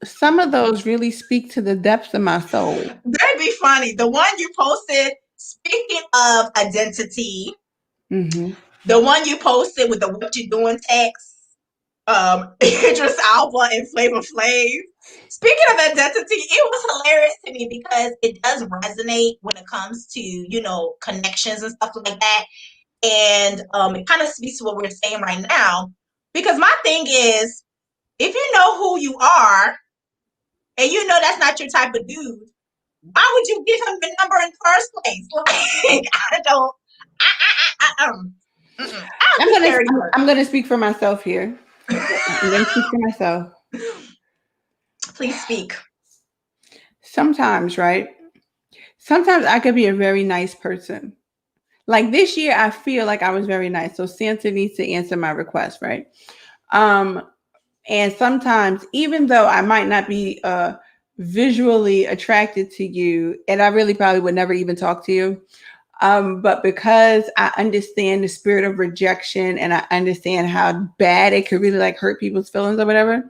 some of those really speak to the depths of my soul. That'd be funny. The one you posted, speaking of identity, the one you posted with the "what you doing" text, Idris Alba and Flavor Flav. Speaking of identity, it was hilarious to me because it does resonate when it comes to, connections and stuff like that. And it kind of speaks to what we're saying right now. Because my thing is, if you know who you are, and you know that's not your type of dude, why would you give him the number in the first place? Like, I'm gonna speak for myself here. I'm gonna speak for myself. Please speak. Sometimes, right? Sometimes I could be a very nice person. Like this year, I feel like I was very nice. So Santa needs to answer my request, right? And sometimes, even though I might not be visually attracted to you, and I really probably would never even talk to you, but because I understand the spirit of rejection and I understand how bad it could really like hurt people's feelings or whatever,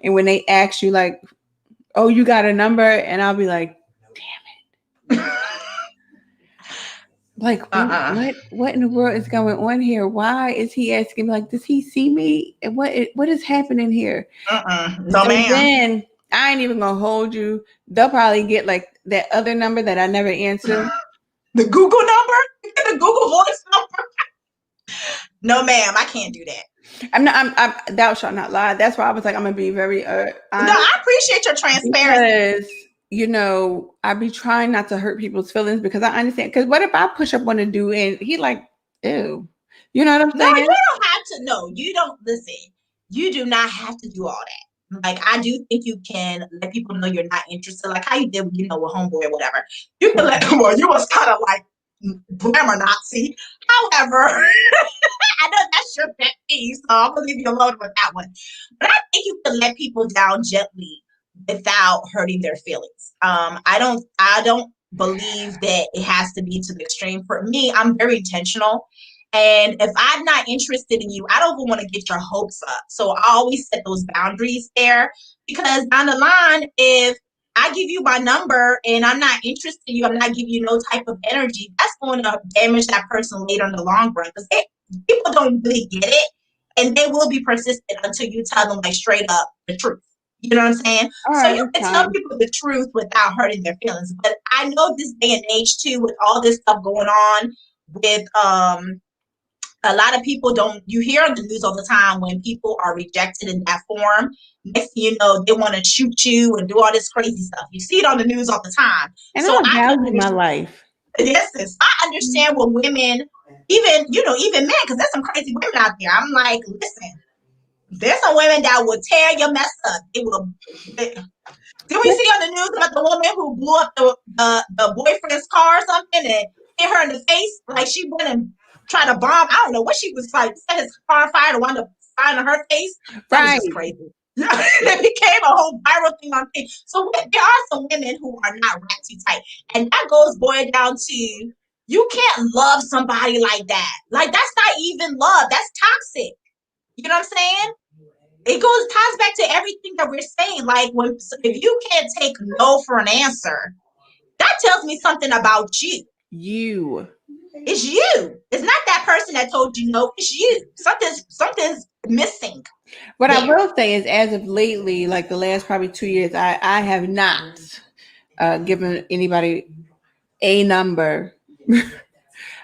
and when they ask you like, "Oh, you got a number," and I'll be like, "Damn it." Like, what in the world is going on here? Why is he asking me, like, does he see me? And what is happening here? No, ma'am. Then I ain't even gonna hold you. They'll probably get like that other number that I never answer. The Google number? The Google voice number? No, ma'am, I can't do that. I'm thou shalt not lie. That's why I was like, I'm gonna be very honest. No, I appreciate your transparency. Because I be trying not to hurt people's feelings because I understand. Because what if I push up on a dude and he like, ew? You know what I'm saying? No, you don't have to. No, you don't. Listen, you do not have to do all that. Like, I do think you can let people know you're not interested. Like how you did, with homeboy or whatever. You can let them know. You was kind of like grammar Nazi. However, I know that's your pet peeve, so I'm gonna leave you alone with that one. But I think you can let people down gently without hurting their feelings. I don't believe that it has to be to the extreme. For me, I'm very intentional. And if I'm not interested in you, I don't even want to get your hopes up. So I always set those boundaries there because down the line, if I give you my number and I'm not interested in you, I'm not giving you no type of energy, that's going to damage that person later in the long run because people don't really get it and they will be persistent until you tell them like straight up the truth. You know what I'm saying? All So right, you it's can tell fine. people the truth without hurting their feelings. But I know this day and age too, with all this stuff going on with a lot of people don't you hear on the news all the time when people are rejected in that form. Next thing you know, they want to shoot you and do all this crazy stuff. You see it on the news all the time. And So I I can value my understand. life. Yes, I understand when women, even men, because there's some crazy women out there. I'm like, listen, there's some women that will tear your mess up. It will. Did we see on the news about the woman who blew up the boyfriend's car or something and hit her in the face? Like she went and tried to bomb. I don't know what she was like, set his car on fire to wind up fire in her face. That was Right. just crazy. It became a whole viral thing on thing. So there are some women who are not ratchet type. And that goes boiled down to you can't love somebody like that. Like that's not even love. That's toxic. You know what I'm saying? It ties back to everything that we're saying. Like if you can't take no for an answer, that tells me something about you. You. It's you. It's not that person that told you no. It's you. Something's missing. What I There. will say is, as of lately, like the last probably 2 years, I have not given anybody a number.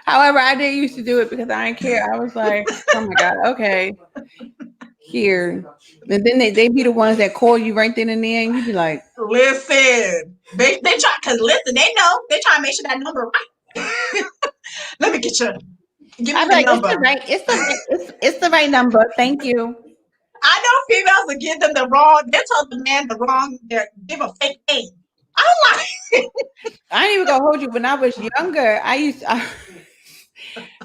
However, I did used to do it because I didn't care. I was like, oh my God, okay, here. And then they be the ones that call you right then and there, and you be like, Listen, they try because listen, they know they try to make sure that number right. Let me give I'm me the like, number. it's the right number. Thank you. I know females will give them the wrong. They tell the man the wrong. They give a fake name. I'm like, I ain't even gonna hold you. When I was younger,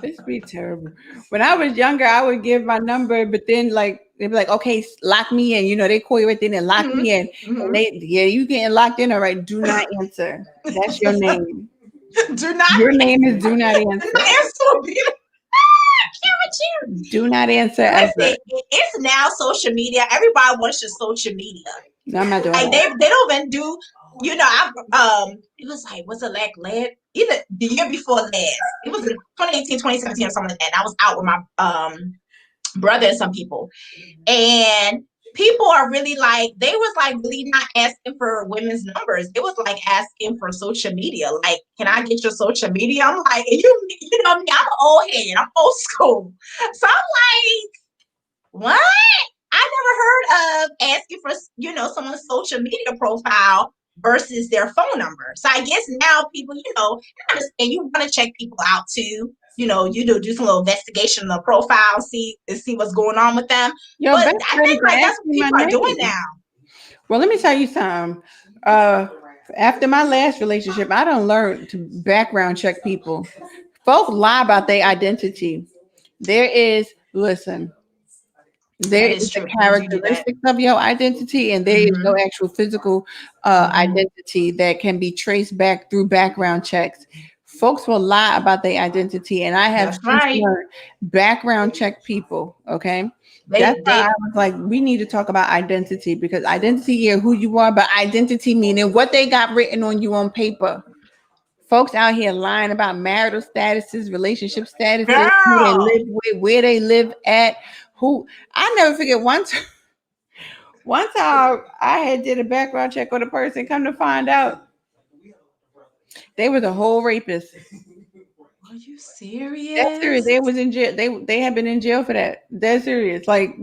this be terrible. When I was younger, I would give my number, but then like they'd be like, okay, lock me in. You know, they call you right then and lock me in. And you getting locked in, all right. Do not answer. That's your name. do not Your name is do not answer. answer. Do not answer ever. Listen, it's now social media. Everybody wants your social media. No, I'm not doing Like that. they don't even do. It was like was it like either the year before last. It was in 2018, 2017 or something like that. And I was out with my brother and some people, and people are really like they was like really not asking for women's numbers. It was like asking for social media. Like, can I get your social media? I'm like, you know me, I'm an old head, I'm old school. So I'm like, what? I never heard of asking for someone's social media profile versus their phone number. So I guess now people, I understand you want to check people out too. You do some little investigation on the profile, see what's going on with them. Your But best I friend think is like that's what asking my people are doing name. now. Well, let me tell you something. After my last relationship, I don't learn to background check people. Folks lie about their identity. Listen, there That is is the true. People do that. characteristics of your identity, and there is no Mm-hmm. actual physical Mm-hmm. identity that can be traced back through background checks. Folks will lie about their identity, and I have That's since right. learned background check people. Okay, that's They why I they was like, we need to talk about identity because identity is who you are, but identity meaning what they got written on you on paper. Folks out here lying about marital statuses, relationship statuses, who they girl. live with, where they live at. Who I never forget one time I had did a background check on a person. Come to find out, they was a whole rapist. Are you That's serious. serious? They was in jail. They have been in jail for that. That's serious. Like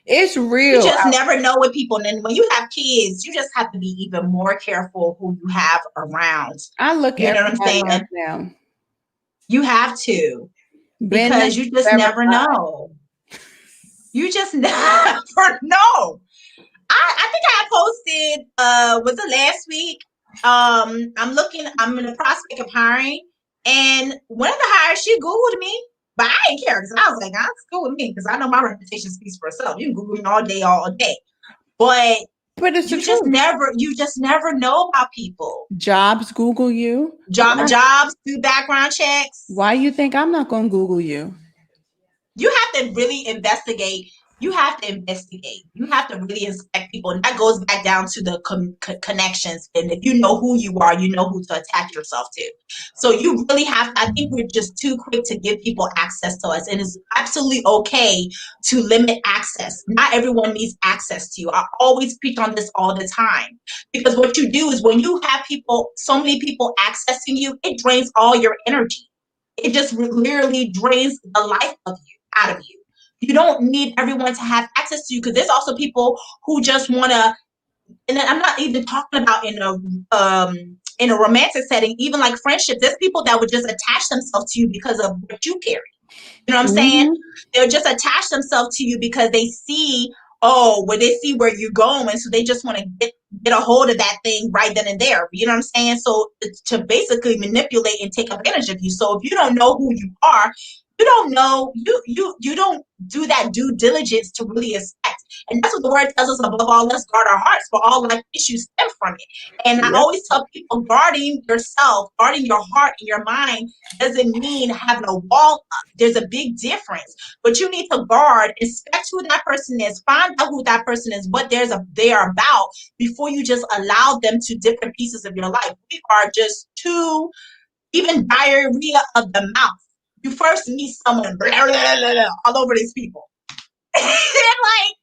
it's You real. just never know with people. And when you have kids, you just have to be even more careful who you have around. I look You know what I'm everybody saying? up now. You have to Been there, because you just never verified. know. You just never know. I think I posted was it last week? I'm in the prospect of hiring And one of the hires, she Googled me, but I didn't care because I was like, "That's cool with me," because I know my reputation speaks for itself. You can Google me all day. But it's the truth. you just never know about people. Jobs Google you. Jobs, do background checks. Why you think I'm not going to Google you? You have to really investigate. You have to really inspect people. And that goes back down to the connections. And if you know who you are, you know who to attach yourself to. So you really have, I think we're just too quick to give people access to us. And it's absolutely okay to limit access. Not everyone needs access to you. I always preach on this all the time. Because what you do is when you have so many people accessing you, it drains all your energy. It just literally drains the life out of you. You don't need everyone to have access to you, because there's also people who just want to, and I'm not even talking about in a romantic setting, even like friendships. There's people that would just attach themselves to you because of what you carry. You know what I'm saying? They'll just attach themselves to you because they see, where they see where you're going, so they just want to get a hold of that thing right then and there. You know what I'm saying? So to basically manipulate and take advantage of you. So if you don't know who you are, you don't know, you don't do that due diligence to really expect. And that's what the word tells us: above all, let's guard our hearts, for all life issues stem from it. And I always tell people, guarding yourself, guarding your heart and your mind doesn't mean having a wall up. There's a big difference. But you need to guard, inspect who that person is, find out who that person is, what they are about, before you just allow them to different pieces of your life. We are just too, even diarrhea of the mouth. You first meet someone, blah, blah, blah, blah, all over these people. And like,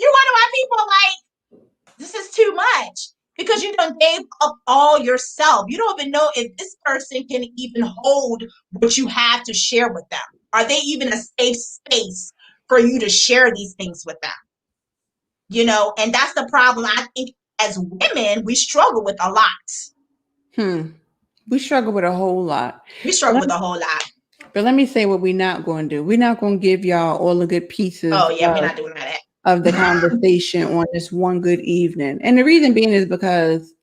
you wonder why people are like, this is too much. Because you done gave up all yourself. You don't even know if this person can even hold what you have to share with them. Are they even a safe space for you to share these things with them? You know, and that's the problem. I think as women, we struggle with a lot. We struggle with a whole lot. But let me say what we're not going to do. We're not going to give y'all all the good pieces. Oh, yeah, we're not doing that. Of the conversation on this one good evening. And the reason being is because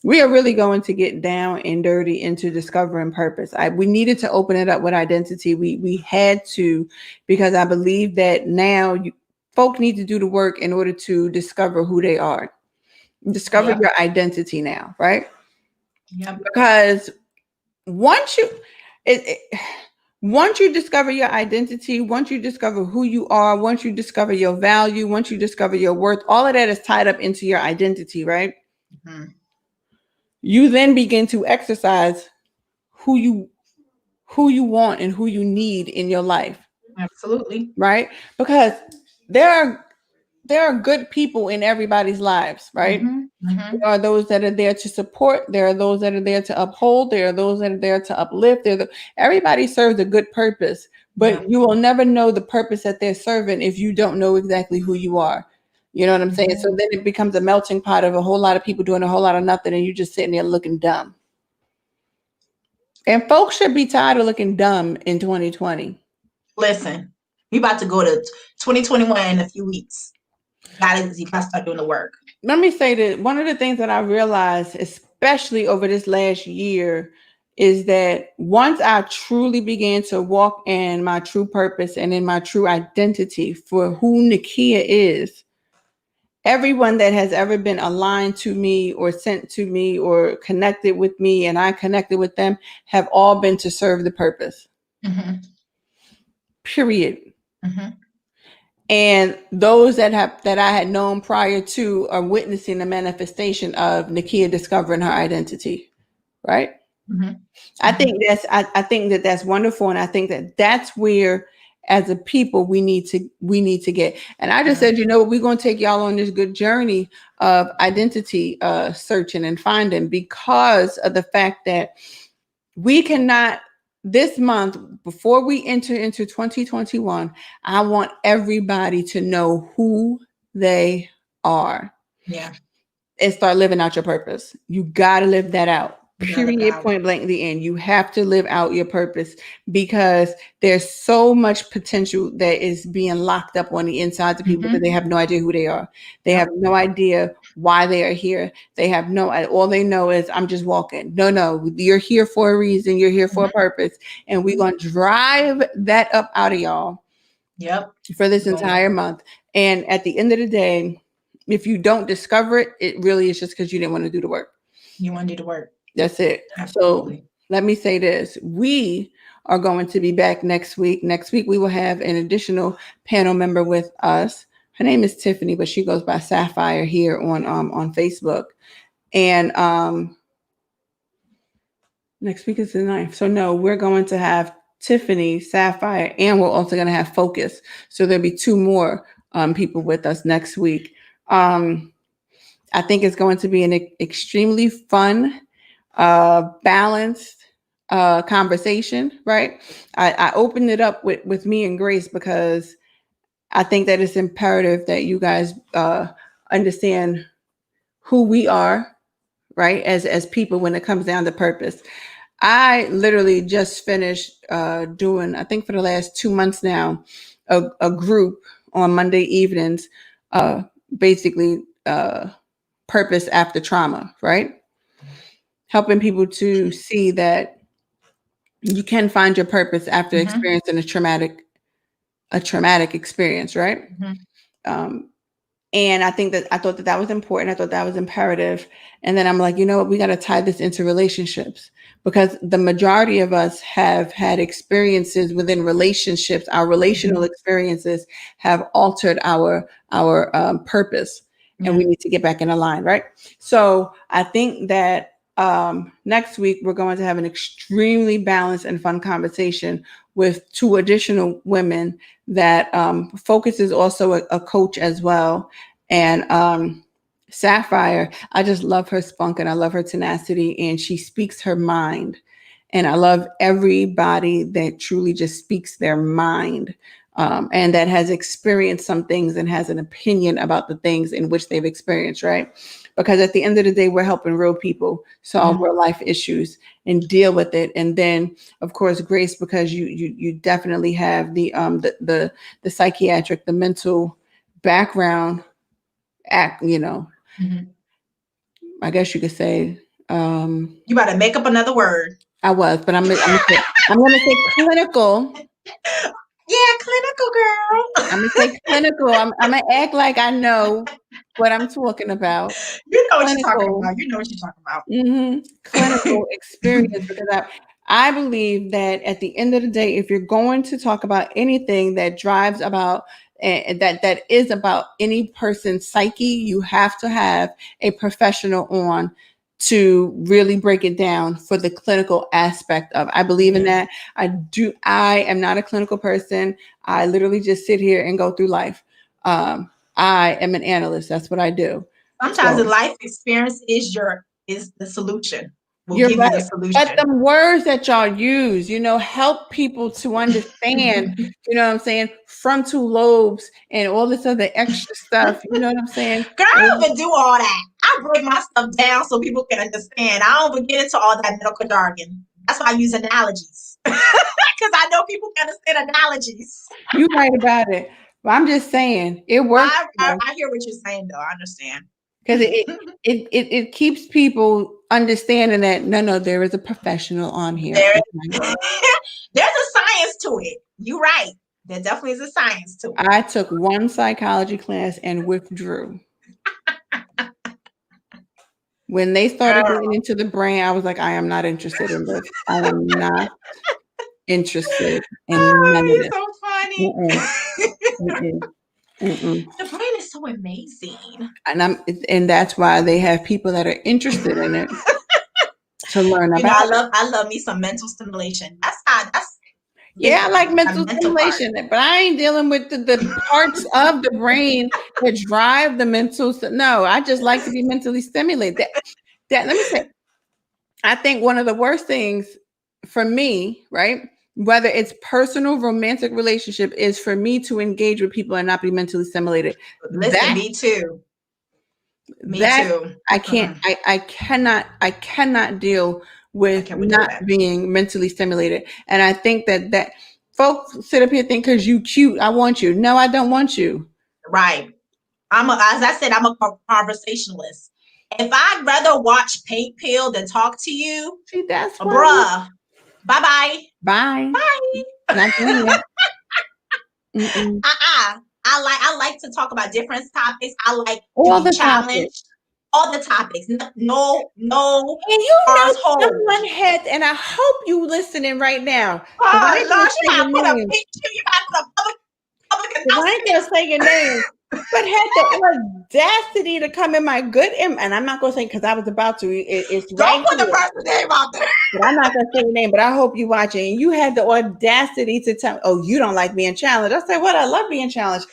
we are really going to get down and dirty into discovering purpose. We needed to open it up with identity. We had to, because I believe that now folk need to do the work in order to discover who they are. Discover your identity now, right? Yeah. Because once you discover your identity, once you discover who you are, once you discover your value, once you discover your worth, all of that is tied up into your identity, right? Mm-hmm. You then begin to exercise who you want and who you need in your life. Absolutely. Right? Because there are good people in everybody's lives, right? Mm-hmm. Mm-hmm. There are those that are there to support. There are those that are there to uphold. There are those that are there to uplift. Everybody serves a good purpose, but you will never know the purpose that they're serving if you don't know exactly who you are. You know what I'm saying? So then it becomes a melting pot of a whole lot of people doing a whole lot of nothing, and you just sitting there looking dumb. And folks should be tired of looking dumb in 2020. Listen, we about to go to 2021 in a few weeks. You gotta start doing the work. Let me say that one of the things that I realized, especially over this last year, is that once I truly began to walk in my true purpose and in my true identity for who Nakia is, everyone that has ever been aligned to me or sent to me or connected with me and I connected with them have all been to serve the purpose. Mm-hmm. Period. Mm-hmm. And those that I had known prior to are witnessing the manifestation of Nakia discovering her identity, right? Mm-hmm. I think that's wonderful, and I think that that's where, as a people, we need to get. And I just said, we're going to take y'all on this good journey of identity searching and finding, because of the fact that we cannot. This month, before we enter into 2021, I want everybody to know who they are. Yeah. And start living out your purpose. You got to live that out, Period, point blank, the end. You have to live out your purpose because there's so much potential that is being locked up on the inside of people that they have no idea who they are. They have no idea why they are here. They have all they know is I'm just walking. No, you're here for a reason. You're here for a purpose. And we're going to drive that up out of y'all. Yep. For this entire month. And at the end of the day, if you don't discover it, it really is just because you didn't want to do the work. You want to do the work. That's it. Absolutely. So let me say this. We are going to be back next week. Next week, we will have an additional panel member with us. Her name is Tiffany, but she goes by Sapphire here on Facebook. And next week is the 9th. So no, we're going to have Tiffany, Sapphire, and we're also going to have Focus. So there'll be 2 more people with us next week. I think it's going to be an extremely fun, balanced conversation, right? I opened it up with me and Grace because I think that it's imperative that you guys understand who we are, right? As people when it comes down to purpose. I literally just finished doing, I think for the last 2 months now, a group on Monday evenings, basically purpose after trauma, right? Helping people to see that you can find your purpose after experiencing a traumatic experience, right? And I thought that was important. I thought that was imperative. And then I'm like, you know what? We got to tie this into relationships because the majority of us have had experiences within relationships. Our relational experiences have altered our purpose, and we need to get back in line, right? So I think that next week we're going to have an extremely balanced and fun conversation with 2 additional women that Focus is also a coach as well. And Sapphire, I just love her spunk and I love her tenacity, and she speaks her mind. And I love everybody that truly just speaks their mind and that has experienced some things and has an opinion about the things in which they've experienced, right? Because at the end of the day, we're helping real people solve real life issues and deal with it. And then, of course, Grace, because you definitely have the psychiatric, the mental background, I guess you could say. You about to make up another word. I was, but I'm gonna say clinical. Yeah, clinical, girl. I'm gonna say clinical. I'm gonna act like I know what I'm talking about. You know what you're talking about. You know what you're talking about. Clinical experience, because I believe that at the end of the day, if you're going to talk about anything that drives about that is about any person's psyche, you have to have a professional on to really break it down for the clinical aspect of. I believe in that. I am not a clinical person. I literally just sit here and go through life. I am an analyst. That's what I do. Sometimes the life experience is the solution. We'll give right. you the solution. But the words that y'all use, help people to understand, you know what I'm saying? Frontal lobes and all this other extra stuff. You know what I'm saying? Girl, I don't even do all that. I break my stuff down so people can understand. I don't even get into all that medical jargon. That's why I use analogies. Because I know people can understand analogies. You're right about it. But I'm just saying, it works. I hear what you're saying, though. I understand. Because it keeps people understanding that no, there is a professional on here. There's a science to it. You're right. There definitely is a science to it. I took 1 psychology class and withdrew. When they started getting into the brain, I was like, I am not interested in this. I am not interested in none of this. So funny. The brain is so amazing, and that's why they have people that are interested in it to learn about. I love me some mental stimulation. I like mental stimulation, but I ain't dealing with the parts of the brain that drive the mental. No, I just like to be mentally stimulated. That let me say, I think one of the worst things for me, right? Whether it's personal, romantic relationship, is for me to engage with people and not be mentally stimulated. Listen, me too. Me That too. I can't, I cannot deal I with can't do not that. being mentally stimulated. And I think that folks sit up here think because you cute, I want you. No, I don't want you. Right. As I said, I'm a conversationalist. If I'd rather watch Paint Peel than talk to you, See, that's why. bruh, bye-bye. Bye. Bye. Not doing it. Mm-mm. I like to talk about different topics. I like to All be the topics. challenged. All the topics. No And you bars know hold. someone had, and I hope you listening right now. Because I Oh ain't gonna Lord, say you your gotta put a name. picture, you gotta put a public Because I ain't gonna announcement. say your name. But had the audacity to come in my good and I'm not gonna say because I was about to. It's Don't right put the here. person's name out there. But I'm not gonna say your name. But I hope you watching. You had the audacity to tell me, "Oh, you don't like being challenged." I said, "What? I love being challenged."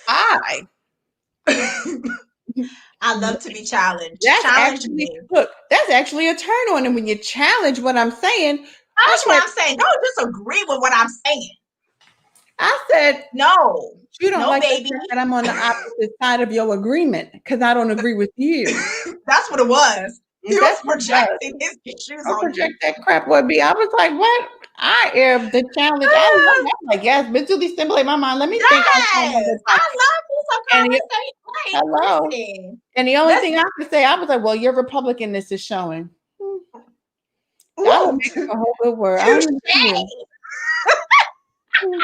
I love to be challenged. That's Challenge actually me. look. That's actually a turn on, and when you challenge what I'm saying, I That's said, what I'm saying. Don't disagree with what I'm saying. I said, No, you don't no, like the baby. fact that I'm on the opposite side of your agreement because I don't agree with you. That's what it was. He was That's what it does. projecting his issues Don't on you. project that crap would be. I was like, what? I am the challenge. I love that. I'm like, yes, mentally stimulate my mind. Let me think on another Yes, I topic. love you some And the, conversation. Like, hello. listen, And the only let's. thing I could say, I was like, well, your Republicanness is showing. I will Ooh, make up a whole good word. I don't touche. even see you.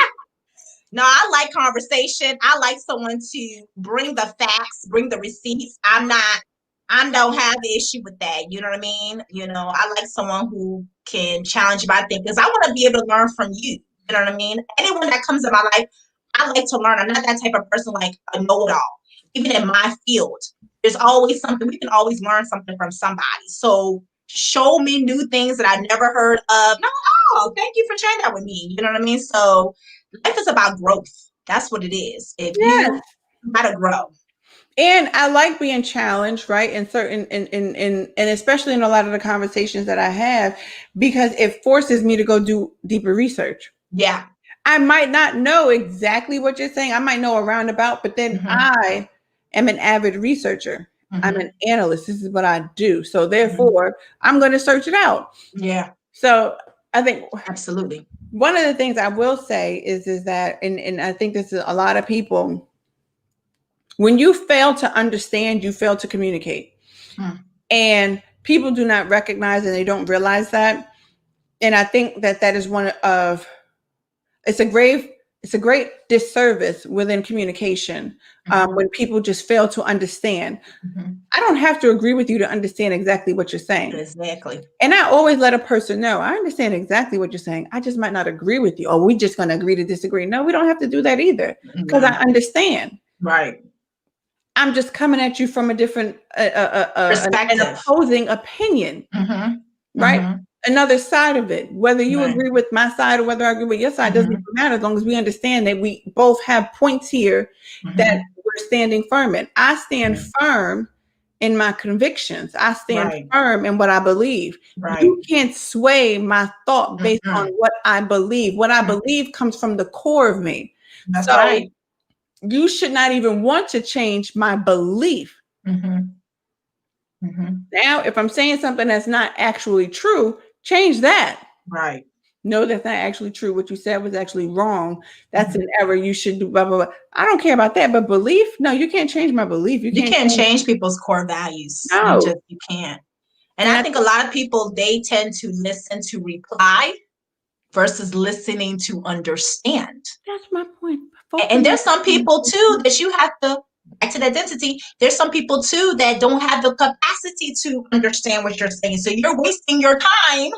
No, I like conversation. I like someone to bring the facts, bring the receipts. I don't have the issue with that. You know what I mean? I like someone who can challenge my thinking because I want to be able to learn from you. You know what I mean? Anyone that comes in my life, I like to learn. I'm not that type of person like a know-it-all. Even in my field, there's always something. We can always learn something from somebody. So show me new things that I never heard of. No, oh, thank you for sharing that with me. You know what I mean? So life is about growth. That's what it is. If Yes. you gotta grow. And I like being challenged, right? In certain, and especially in a lot of the conversations that I have, because it forces me to go do deeper research. Yeah. I might not know exactly what you're saying. I might know a roundabout, but then I am an avid researcher. I'm an analyst. This is what I do. So therefore, I'm going to search it out. Yeah. So I think Absolutely. one of the things I will say is that, and I think this is a lot of people, when you fail to understand, you fail to communicate. And people do not recognize and they don't realize that. And I think that is one of, it's a great disservice within communication when people just fail to understand. I don't have to agree with you to understand exactly what you're saying. Exactly. And I always let a person know, I understand exactly what you're saying. I just might not agree with you. Or we're just going to agree to disagree. No, we don't have to do that either because I understand. Right. I'm just coming at you from a different, an opposing opinion, right? Another side of it. Whether you agree with my side or whether I agree with your side doesn't even matter as long as we understand that we both have points here that we're standing firm in. I stand firm in my convictions. I stand firm in what I believe. You can't sway my thought based on what I believe. What I believe comes from the core of me. That's so right. You should not even want to change my belief. Now, if I'm saying something that's not actually true, change that. Right. No, that's not actually true. What you said was actually wrong. That's an error. You should do blah, blah, blah. I don't care about that. But belief? No, you can't change my belief. You can't change people's core values. No. You can't. And I think a lot of people, they tend to listen to reply versus listening to understand. That's my point. And there's some people too that you have to, back to the identity, there's some people too that don't have the capacity to understand what you're saying. So you're wasting your time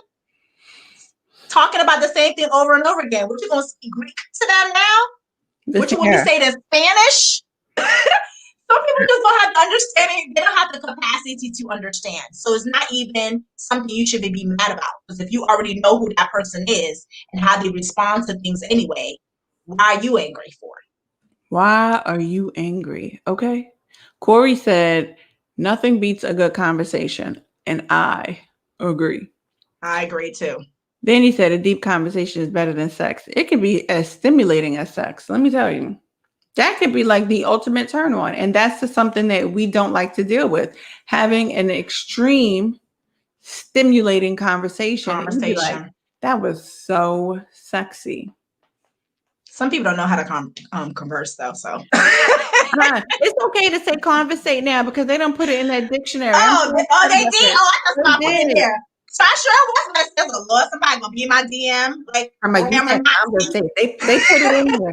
talking about the same thing over and over again. What you going to speak Greek to them now? What you want me to say in Spanish? Some people just don't have the understanding. They don't have the capacity to understand. So it's not even something you should be mad about. Because if you already know who that person is and how they respond to things anyway, why are you angry for it? Why are you angry? Okay. Corey said, nothing beats a good conversation. And I agree. I agree too. Then he said, a deep conversation is better than sex. It can be as stimulating as sex. Let me tell you. That could be like the ultimate turn on. And that's just something that we don't like to deal with. Having an extreme stimulating conversation. And you'd be like, Conversation. that was so sexy. Some people don't know how to converse though, so. It's okay to say conversate now because they don't put it in that dictionary. Oh, they did? Oh, I just not put it They there. So I sure was gonna say, "Oh, Lord, somebody gonna be in my DM like I'm like, you said conversate. They put it in there.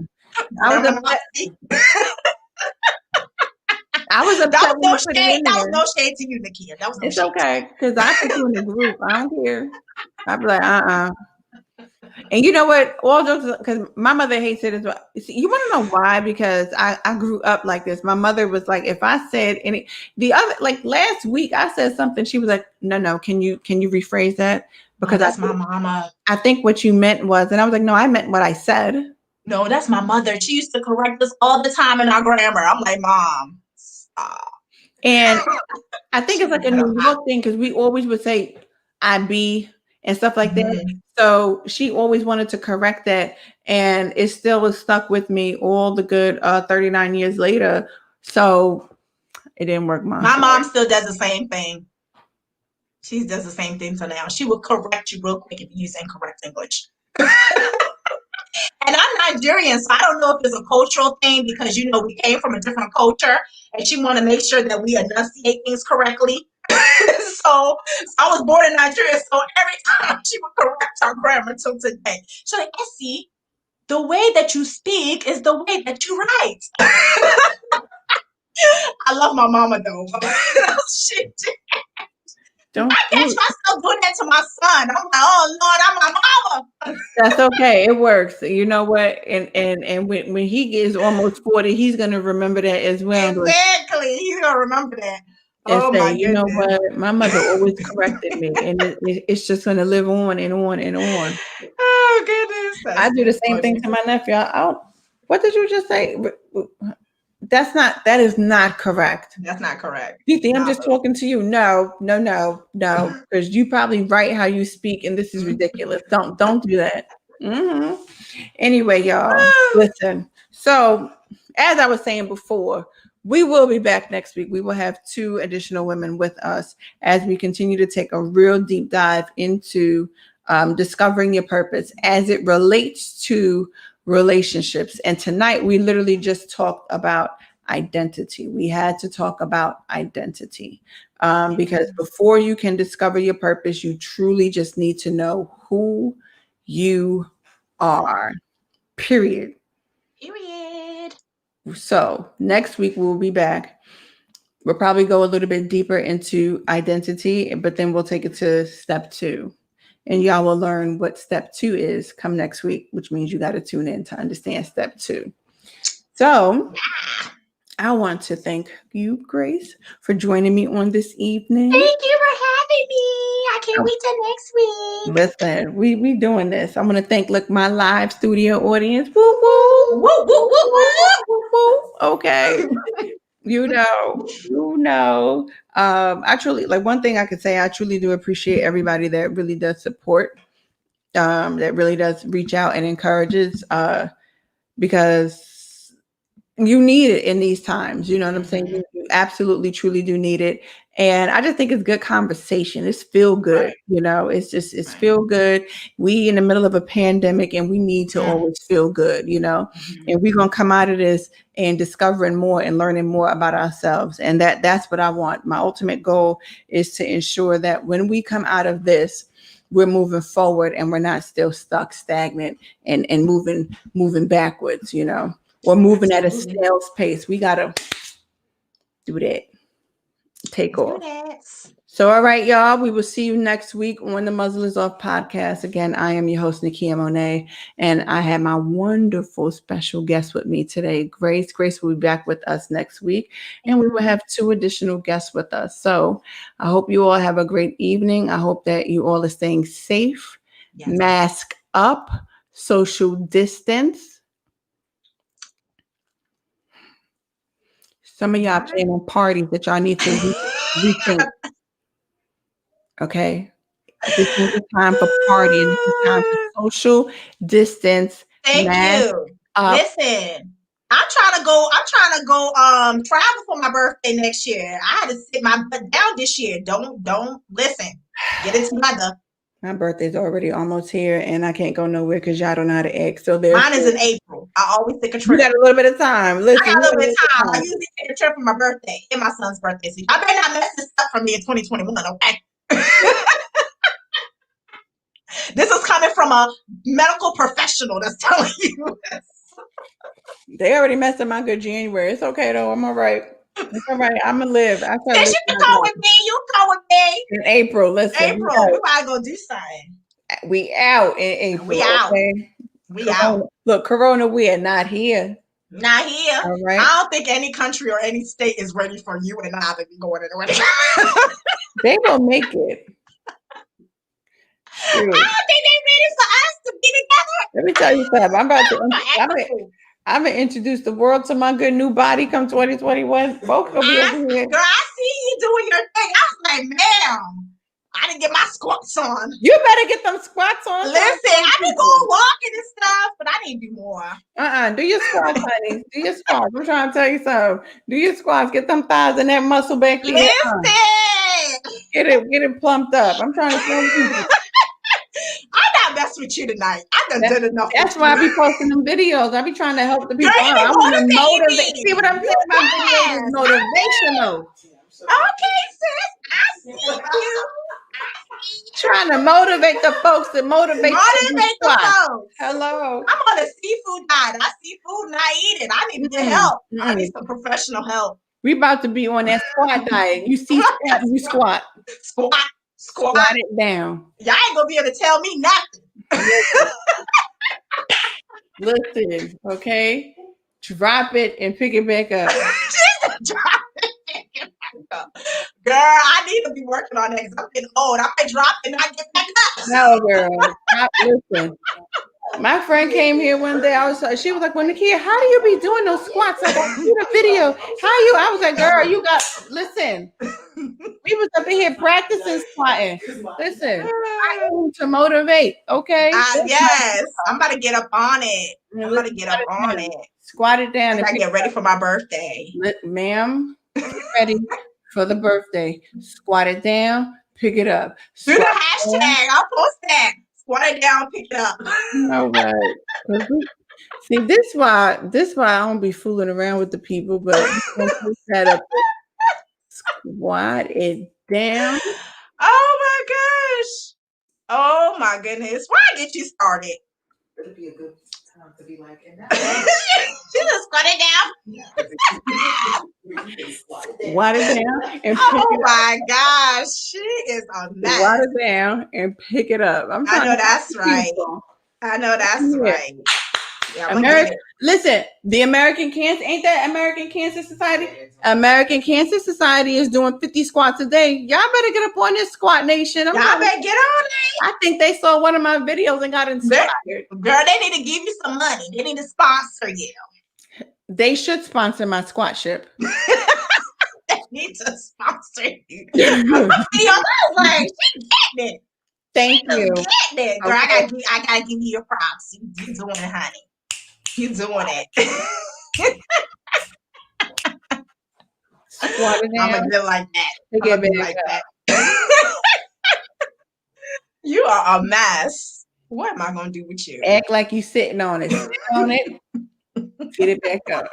I was upset. I was upset That when was you no put it shade. in That was there. no shade to you, Nakia. That was no It's shade. okay because I put you in the group. I don't care. I'd be like, And you know what? All jokes, because my mother hates it as well. See, you want to know why? Because I grew up like this. My mother was like, if I said like last week, I said something. She was like, no, can you rephrase that? Because that's my mama. I think what you meant was, and I was like, no, I meant what I said. No, that's my mother. She used to correct us all the time in our grammar. I'm like, Mom, stop. And I think it's like a New York thing because we always would say I be and stuff like that. So she always wanted to correct that. And it still was stuck with me all the good 39 years later. So it didn't work. My mom still does the same thing. She does the same thing so now. She will correct you real quick if you use incorrect English. And I'm Nigerian, so I don't know if it's a cultural thing because, we came from a different culture and she want to make sure that we enunciate things correctly. So I was born in Nigeria, so every time she would correct our grammar till today. She's like, Essie, the way that you speak is the way that you write. I love my mama, though. She did. I catch myself doing that to my son. I'm like, oh, Lord, I'm my mama. That's okay. It works. You know what? And when he gets almost 40, he's going to remember that as well. Exactly. He's going to remember that. And say, you know what? My mother always corrected me. And it's just going to live on and on and on. Oh, goodness. I do the same thing to my nephew. What did you just say? That is not correct. That's not correct. You think I'm just talking to you? No, because you probably write how you speak, and this is ridiculous. Don't do that. Mm-hmm. Anyway, y'all, listen. So, as I was saying before, we will be back next week. We will have 2 additional women with us as we continue to take a real deep dive into discovering your purpose as it relates to relationships. And tonight we literally just talked about identity. We had to talk about identity because before you can discover your purpose, you truly just need to know who you are. Period. So next week we'll be back. We'll probably go a little bit deeper into identity, but then we'll take it to step 2. And y'all will learn what step 2 is come next week, which means you got to tune in to understand step 2. So I want to thank you, Grace, for joining me on this evening. Thank you for having me. I can't wait till next week. Listen, we doing this. I'm going to thank, my live studio audience. Woo, woo. Woo, woo, woo, woo. Woo, woo. Okay. I truly, one thing I could say, I truly do appreciate everybody that really does support, that really does reach out and encourages, because you need it in these times. You know what I'm saying? You absolutely, truly do need it. And I just think it's good conversation. It's feel good. Right. It's feel good. We in the middle of a pandemic and we need to always feel good, and we're going to come out of this and discovering more and learning more about ourselves. And that's what I want. My ultimate goal is to ensure that when we come out of this, we're moving forward and we're not still stuck, stagnant and moving backwards, or moving at a snail's pace. We got to do that. Take off. So, all right, y'all, we will see you next week on the Muzzle is Off podcast. Again, I am your host, Nakia Monet, and I have my wonderful special guest with me today, Grace. Grace will be back with us next week, and we will have 2 additional guests with us. So I hope you all have a great evening. I hope that you all are staying safe, mask up, social distance. Some of y'all playing on parties that y'all need to rethink. Okay. This is the time for partying. This is time for social distance. Thank you. Listen, I'm trying to go travel for my birthday next year. I had to sit my butt down this year. Don't listen. Get it together. My birthday's already almost here, and I can't go nowhere because y'all don't know how to act. So Mine is in April. I always take a you trip. got a little bit of time. Listen, I got a little bit of time. I usually take a trip for my birthday and my son's birthday. So y'all better not mess this up for me in 2021, okay? This is coming from a medical professional that's telling you this. They already messed up my good January. It's okay though. I'm all right. It's all right. I'm gonna live. I Yes, you can come with me. You come with me. In April. Listen. April, we gotta go do something. We out in April. We out. Okay? We Corona. out. Look, Corona, we are not here. Not here. All right. I don't think any country or any state is ready for you and I to be going anywhere. They will make it. I don't think they're ready for us to be together. Let me tell you something. I'm gonna introduce the world to my good new body come 2021. Folks will be over here. Girl, I see you doing your thing. I was like, ma'am, I didn't get my squats on. You better get them squats on. Listen, I've been going walking and stuff, but I need to do more. Do your squats, honey. Do your squats. I'm trying to tell you something. Do your squats. Get them thighs and that muscle back there. Listen. Get it plumped up. I'm trying to film people. I'm not messing with you tonight. I done enough. That's why I be posting them videos. I be trying to help the people. Girl, I want to motivate. me. See what I'm saying? My videos is motivational. Okay, sis. I see you. Trying to motivate the folks that motivate the folks. Hello. I'm on a seafood diet. I see food and I eat it. I need to get help. I need some professional help. We about to be on that squat diet. You see squat, you squat. Squat it down. Y'all ain't gonna be able to tell me nothing. Listen, okay? Drop it and pick it back up. Drop it and pick it back up. Girl, I need to be working on that because I'm getting old. I might drop it and I get back up. No, girl. Listen. My friend came here one day. She was like, "Well, Nakia, how do you be doing those squats? Like, I see the video. I was like, girl, listen. We was up in here practicing squatting. Listen, I need to motivate, okay? Yes, I'm about to get up on it. Squat it down. And I get ready for my birthday. Ma'am, get ready for the birthday. Squat it down, pick it up. Do the hashtag. I'll post that. Squat it down, pick it up. All right. See, this why I don't be fooling around with the people, but that up. Squat it down. Oh my goodness. Why get you started? It'll be a good time to be like, and now she just squat it down. Squat it down and my gosh, she is a mess. Squat it down and pick it up. I know that's right. Right. Yeah, listen, the American Cancer, ain't that American Cancer Society? American Cancer Society is doing 50 squats a day. Y'all better get up on this squat nation. Y'all better get on it. I think they saw one of my videos and got inspired. Girl, they need to give you some money. They need to sponsor you. They should sponsor my squat ship. They need to sponsor you. I was like, she getting it. Thank you. Getting it. Girl, okay. I gotta give you your props. You doing it, honey. You doing it. I'm gonna do like that. You are a mess. What am I gonna do with you? Act like you sitting on it. Sit on it. Get it back up.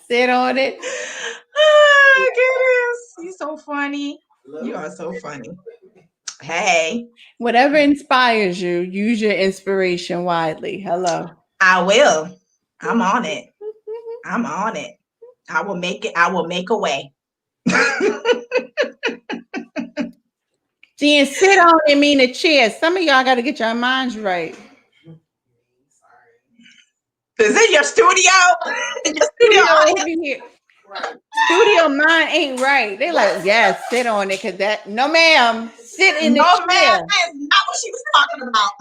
Sit on it. Oh goodness. You're so funny. You are so funny. Hey. Whatever inspires you, use your inspiration widely. Hello. I will. I'm on it. I'm on it. I will make it. I will make a way. See, and sit on it mean a chair. Some of y'all got to get your minds right. Is it your studio? Your studio here. Right. Studio mine ain't right. They like, yeah, sit on it, cause that no ma'am. Sit in the chair. No ma'am, that is not what she was talking about.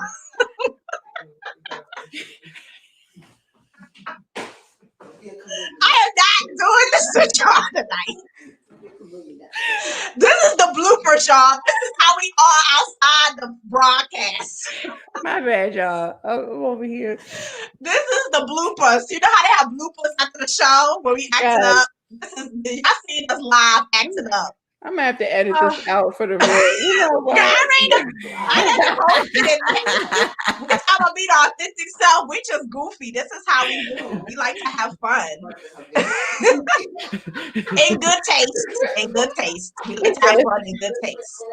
I am not doing this with y'all tonight. This is the blooper, y'all. This is how we are outside the broadcast. My bad, y'all. I'm over here. This is the bloopers. You know how they have bloopers after the show where we acting Yes. up? Y'all seen us live acting up. I'm gonna have to edit this out for the real. You know what? Girl, I had to post it. We talking about being our authentic self. We just goofy. This is how we do. We like to have fun. In good taste. In good taste. We like to have fun in good taste.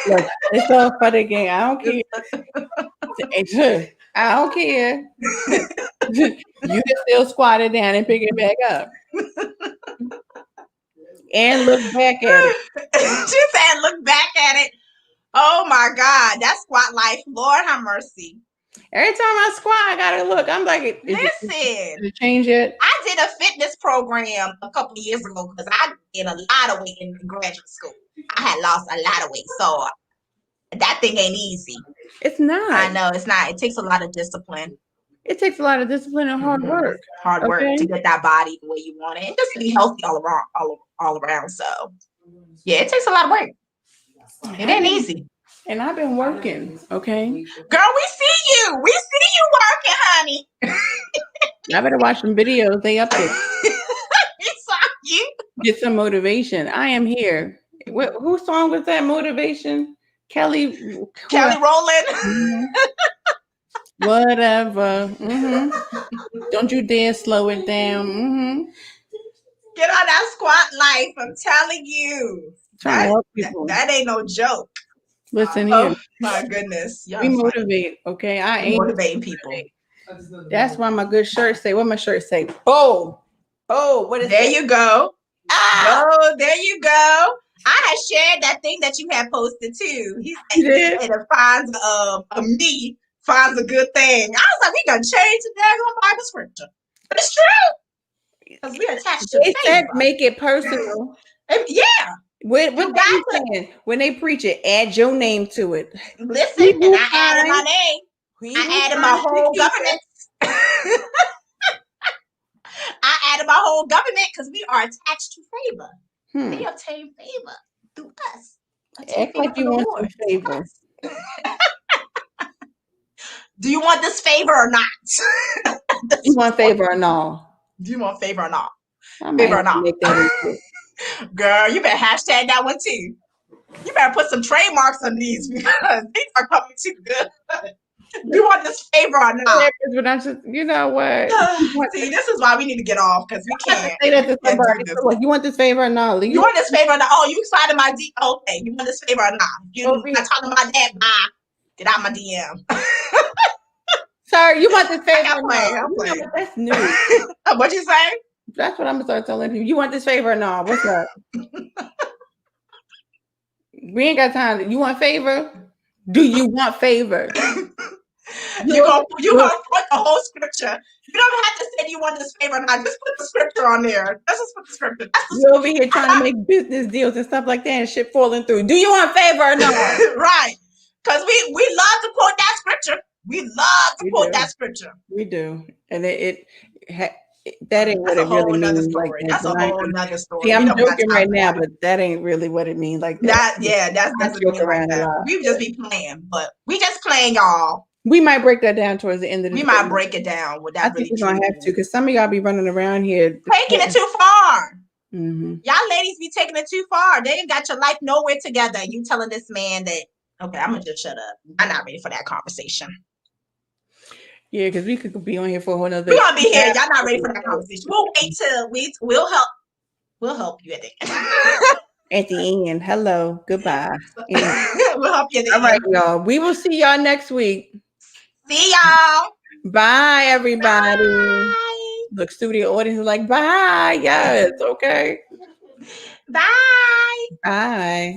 Look, it's all for the game. I don't care. I don't care. You can still squat it down and pick it back up. And look back at it. She said, look back at it. Oh my God. That's squat life. Lord have mercy. Every time I squat, I gotta look. I'm like, Listen. Did it change it? I did a fitness program a couple of years ago because I gained a lot of weight in graduate school. I had lost a lot of weight. So that thing ain't easy. It's not. I know it's not. It takes a lot of discipline. It takes a lot of discipline and hard work. Hard work to get that body the way you want it and just to be healthy all around. So yeah, it takes a lot of work. It ain't easy. And I've been working, okay? Girl, we see you. We see you working, honey. I better watch some videos. They up there. We saw you. Get some motivation. I am here. Whose song was that? Motivation? Kelly Rowland. Mm-hmm. Whatever. Mm-hmm. Don't you dare slow it down. Mm-hmm. Get on that squat life. I'm telling you. That ain't no joke. Listen here. Oh my goodness. We motivate, okay? I ain't motivating people. That's why my good shirt say. What my shirt say? Oh, what is there? That? You go. Oh, there you go. I had shared that thing that you had posted too. He said it finds me finds a good thing. I was like, we gonna change the daggone Bible scripture. But it's true. Because we attached to it. Said make it personal. Yeah. What they saying? When they preach it, add your name to it. Listen, and I added my name. I added my whole government. I added my whole government because we are attached to favor. They obtain favor through us. Act like you want some favor. Do you want this favor or not? You want favor or no? Do you want favor or not? Favor or not? Girl, you better hashtag that one too. You better put some trademarks on these because these are coming too good. You want this favor or not? But I'm just, you know what? See, this is why we need to get off because we can't. Say that to somebody. You want this favor or not? You want this favor or not? Oh, you excited my D? Okay, you want this favor or not? You not talking about that? Bye. Get out my DM. Sorry, you want this favor or not? That's new. What you say? That's what I'm gonna start telling people. You want this favor or not? What's up? We ain't got time. You want favor? Do you want favor? You gonna put the whole scripture. You don't have to say you want this favor or not. Just put the scripture on there. Let's just put the scripture. You're over here trying to make business deals and stuff like that and shit falling through. Do you want favor or not? Right. Because we love to quote that scripture. We love to quote that scripture. We do. And that ain't what it really means. Like that's a whole nother story. See, I'm joking right now, but that ain't really what it means. Like that. That's joking right now. We just be playing, but we just playing, y'all. We might break that down towards the end of the We might break it down. With that, I think we're gonna have to because some of y'all be running around here taking it too far. Mm-hmm. Y'all ladies be taking it too far. They ain't got your life nowhere together. You telling this man that? Okay, I'm gonna just shut up. I'm not ready for that conversation. Yeah, because we could be on here for a whole nother. We're gonna be here. Y'all not ready for that conversation. We'll wait till we'll help. We'll help you at the end. At the end. Hello. Goodbye. We'll help you at the end. All right, y'all. We will see y'all next week. See y'all. Bye, everybody. Bye. Look, studio audience is like, bye. Yes, okay. Bye. Bye.